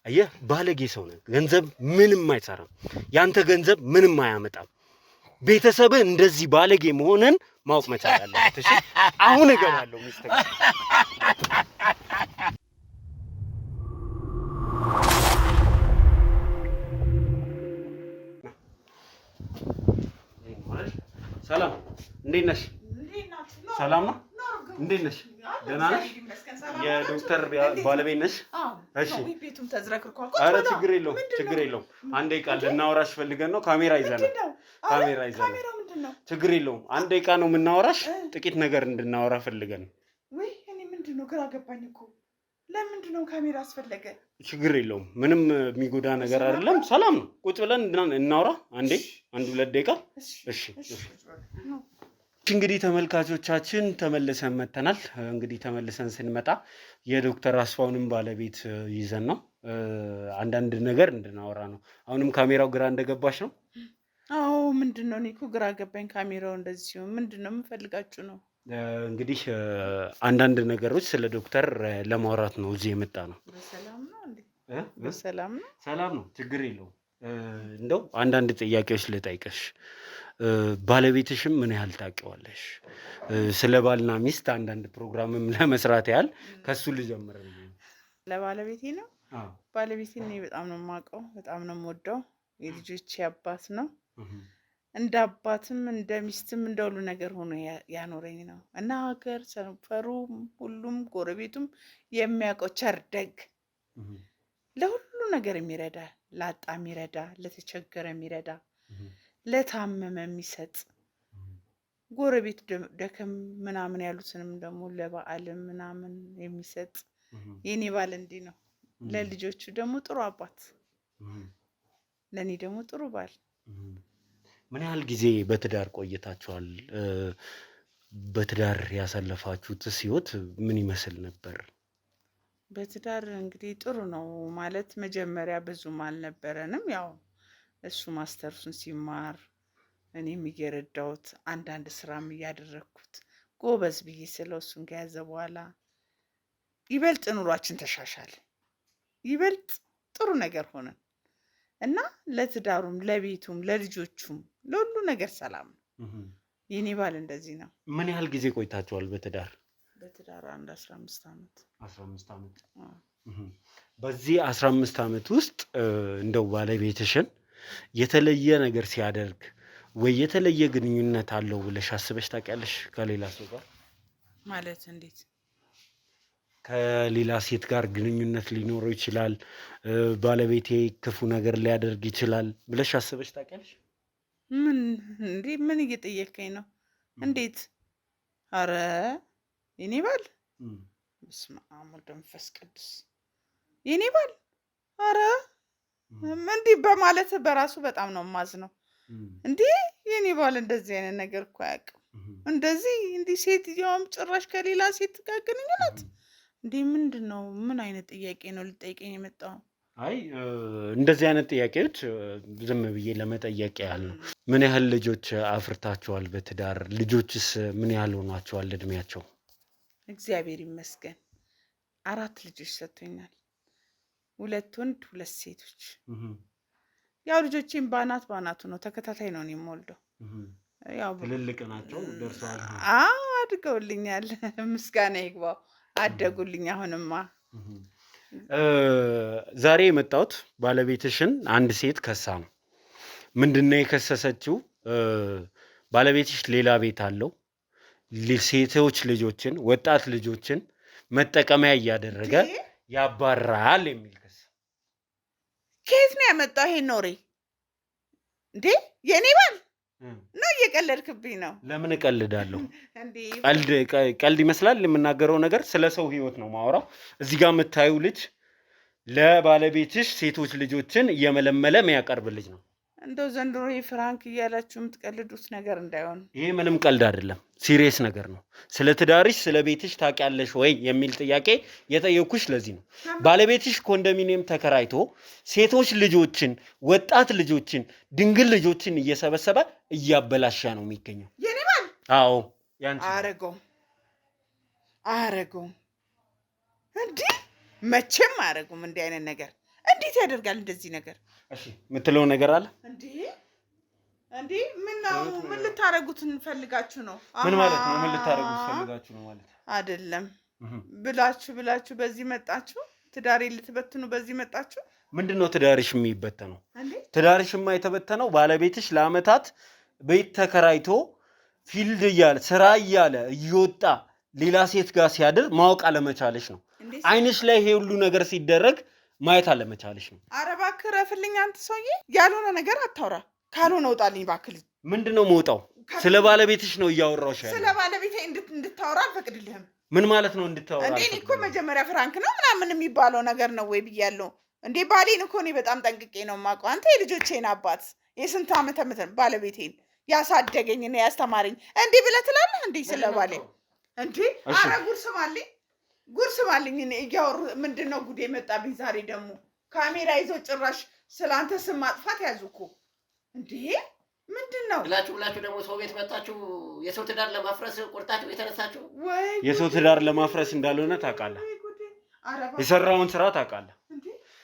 አየህ፣ ባለጌ ሰው ነህ። ገንዘብ ምንም አይሰራም። ያንተ ገንዘብ ምንም አያመጣም። ቤተሰብህ እንደዚህ ባለጌ መሆንን ማወቅ መቻል አለበት። እሺ፣ አሁን እገባለሁ ሚስቴ። ሰላም፣ እንዴት ነሽ? ሰላም ነው? እንዴት ነሽ? ደህና ነሽ? የዶክተር ባለቤት ነሽ? እሺ። ቤቱም ተዝረክርኳል። ኧረ ችግር የለውም፣ ችግር የለውም። አንድ ደቂቃ ልናወራሽ ፈልገን ነው። ካሜራ ይዘናል። ችግር የለውም። አንድ ደቂቃ ነው የምናወራሽ። ጥቂት ነገር እንድናወራ ፈልገን ነው። ወይ እኔ ምንድን ነው ግራ ገባኝ እኮ። ለምንድን ነው ካሜራ አስፈለገ? ችግር የለውም። ምንም የሚጎዳ ነገር አይደለም። ሰላም ነው። ቁጭ ብለን እናውራ። አንዴ 1-2 ደቂቃ። እሺ። እንግዲህ ተመልካቾቻችን ተመልሰን መተናል። እንግዲህ ተመልሰን ስንመጣ የዶክተር አስፋውንም ባለቤት ይዘን ነው አንዳንድ ነገር እንድናወራ ነው። አሁንም ካሜራው ግራ እንደገባሽ ነው? አዎ፣ ምንድን ነው? እኔ እኮ ግራ ገባኝ። ካሜራው እንደዚህ ሲሆን ምንድን ነው የምፈልጋችሁ ነው? እንግዲህ አንዳንድ ነገሮች ስለ ዶክተር ለማውራት ነው እዚህ የመጣ ነው። በሰላም ነው እንዴ? በሰላም ነው። ሰላም ነው፣ ችግር የለውም። እንደው አንዳንድ ጥያቄዎች ልጠይቅሽ። ባለቤትሽም ምን ያህል ታውቂዋለሽ? ስለ ባልና ሚስት አንዳንድ ፕሮግራምም ለመስራት ያህል ከሱ ልጀምር። ለባለቤቴ ነው። ባለቤቴ እኔ በጣም ነው የማውቀው፣ በጣም ነው የምወደው። የልጆቼ አባት ነው። እንደ አባትም እንደ ሚስትም እንደ ሁሉ ነገር ሆኖ ያኖረኝ ነው እና ሀገር ሰፈሩ ሁሉም ጎረቤቱም የሚያውቀው ቸር ደግ፣ ለሁሉ ነገር የሚረዳ፣ ላጣ የሚረዳ፣ ለተቸገረ የሚረዳ፣ ለታመመ የሚሰጥ፣ ጎረቤት ደከም ምናምን ያሉትንም ደግሞ ለበዓልም ምናምን የሚሰጥ የኔ ባል እንዲህ ነው። ለልጆቹ ደግሞ ጥሩ አባት፣ ለእኔ ደግሞ ጥሩ ባል። ምን ያህል ጊዜ በትዳር ቆይታችኋል? በትዳር ያሳለፋችሁትስ ህይወት ምን ይመስል ነበር? በትዳር እንግዲህ ጥሩ ነው ማለት መጀመሪያ ብዙም አልነበረንም። ያው እሱ ማስተርሱን ሲማር እኔም እየረዳሁት አንዳንድ ስራም እያደረግኩት ጎበዝ ብዬ ስለው እሱን ከያዘ በኋላ ይበልጥ ኑሯችን ተሻሻለ። ይበልጥ ጥሩ ነገር ሆነን እና ለትዳሩም ለቤቱም ለልጆቹም ለሁሉ ነገር ሰላም ነው። የኔ ባል እንደዚህ ነው። ምን ያህል ጊዜ ቆይታችኋል በትዳር? በትዳር 15 ዓመት። 15 ዓመት። በዚህ 15 ዓመት ውስጥ እንደው ባለቤትሽን የተለየ ነገር ሲያደርግ ወይ የተለየ ግንኙነት አለው ብለሽ አስበሽ ታውቂያለሽ? ከሌላ ሰው ጋር ማለት እንዴት? ከሌላ ሴት ጋር ግንኙነት ሊኖረው ይችላል፣ ባለቤቴ ክፉ ነገር ሊያደርግ ይችላል ብለሽ አስበሽ ታውቂያለሽ? ምን እንዴ? ምን እየጠየቀኝ ነው? እንዴት አረ የኔ ባል በስመ አብ ወወልድ ወመንፈስ ቅዱስ የኔ ባል አረ እንዲህ በማለት በራሱ በጣም ነው የማዝነው። እንዴ የኔ ባል እንደዚህ አይነት ነገር እኮ አያውቅም። እንደዚህ እንዲህ ሴትዮዋም ጭራሽ ከሌላ ሴት ጋር ግንኙነት እንዴ! ምንድነው? ምን አይነት ጥያቄ ነው ልጠይቀኝ የመጣው? አይ እንደዚህ አይነት ጥያቄዎች ዝም ብዬ ለመጠየቅ ያህል ነው። ምን ያህል ልጆች አፍርታችኋል በትዳር? ልጆችስ ምን ያህል ሆኗቸዋል እድሜያቸው? እግዚአብሔር ይመስገን 4 ልጆች ሰጥቶኛል። 2 ወንድ 2 ሴቶች። ያው ልጆቼን ባናቱ ነው ተከታታይ ነው የምወልደው። ያው ትልልቅ ናቸው ደርሰዋል። አድገውልኛል። ምስጋና ይግባው አደጉልኝ። አሁንማ ዛሬ የመጣሁት ባለቤትሽን አንድ ሴት ከሳ ነው። ምንድነው የከሰሰችው? ባለቤትሽ ሌላ ቤት አለው፣ ሴቶች ልጆችን ወጣት ልጆችን መጠቀሚያ እያደረገ ያባራል የሚል ክስ። ከየት ነው ያመጣው ይሄን ኖሬ? እንዴ የኔ ባል ነው እየቀለድክብኝ ነው? ለምን እቀልዳለሁ? ቀልድ ይመስላል የምናገረው ነገር? ስለ ሰው ህይወት ነው ማወራው። እዚህ ጋር የምታዩ ልጅ ለባለቤትሽ ሴቶች ልጆችን እየመለመለ የሚያቀርብ ልጅ ነው። እንደው ዘንድሮ ፍራንክ እያላችሁ የምትቀልዱት ነገር እንዳይሆን። ይሄ ምንም ቀልድ አይደለም፣ ሲሪየስ ነገር ነው። ስለ ትዳርሽ ስለ ቤትሽ ታውቂያለሽ ወይ የሚል ጥያቄ የጠየኩሽ ለዚህ ነው። ባለቤትሽ ኮንዶሚኒየም ተከራይቶ ሴቶች ልጆችን ወጣት ልጆችን ድንግል ልጆችን እየሰበሰበ እያበላሻ ነው የሚገኘው። የኔ ባል? አዎ ያንቺ። አረገው እንዴ? መቼም አረጉም እንዲህ አይነት ነገር። እንዴት ያደርጋል እንደዚህ ነገር? እሺ የምትለው ነገር አለ እንዴ? ምን ነው? ምን ልታረጉት እንፈልጋችሁ ነው? ምን ማለት ነው? ምን ልታረጉት ፈልጋችሁ ነው ማለት አይደለም። ብላችሁ በዚህ መጣችሁ። ትዳሬ ልትበትኑ በዚህ መጣችሁ። ምንድነው ትዳርሽ የሚበተነው? ትዳርሽማ የተበተነው ባለቤትሽ ለአመታት ቤት ተከራይቶ ፊልድ እያለ ስራ እያለ እየወጣ ሌላ ሴት ጋር ሲያድር ማወቅ አለመቻለሽ ነው። አይንሽ ላይ ይሄ ሁሉ ነገር ሲደረግ ማየት አለመቻለሽ ነው። ኧረ እባክህ ረፍልኝ አንተ ሰውዬ፣ ያልሆነ ነገር አታውራ። ካልሆነ ውጣልኝ እባክህ። ምንድነው መውጣው? ስለ ባለቤትሽ ነው እያወራሁሽ ያለው። ስለ ባለቤቴ እንድታወራ አልፈቅድልህም። ምን ማለት ነው እንድታወራ? እንዴ እኔ እኮ መጀመሪያ ፍራንክ ነው ምናምን የሚባለው ነገር ነው ወይ ብያለሁ። እንዴ ባሌን እኮ እኔ በጣም ጠንቅቄ ነው የማውቀው። አንተ የልጆቼን አባት የስንት ዓመት ባለቤቴን ያሳደገኝ ነው ያስተማረኝ። እንዲህ ብለህ ትላለህ እንዴ ስለ ባሌ? እንዴ ኧረ ጉርስ ባልኝ እኔ እያወሩ ምንድነው ጉዴ መጣብኝ። ዛሬ ደግሞ ካሜራ ይዞ ጭራሽ ስላንተ ስም ማጥፋት ያዙ እኮ። እንዴ ምንድነው ብላችሁ ደግሞ ሰው ቤት መጣችሁ የሰው ትዳር ለማፍረስ ቆርጣችሁ የተነሳችሁ? የሰው ትዳር ለማፍረስ እንዳልሆነ ታውቃለህ። የሰራውን ስራ ታውቃለህ።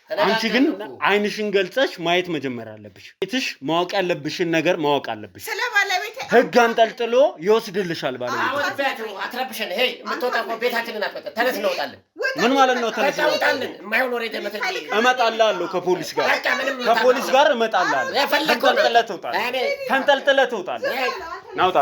አንቺ ግን አይንሽን ገልጸሽ ማየት መጀመር አለብሽ። ቤትሽ ማወቅ ያለብሽን ነገር ማወቅ አለብሽ። ስለ ባለቤቴ ህግ አንጠልጥሎ ይወስድልሻል ባለቤት። አትረብሽን። ሄይ የምትወጣው ቤታችንን አትወጣ። ተነስ እንወጣለን። ምን ማለት ነው? ተነስ እንወጣለን። የማይሆን ወሬ ደመተ እመጣልሃለሁ። ከፖሊስ ጋር እመጣልሃለሁ። ተንጠልጥለህ ትወጣለህ። ናውጣ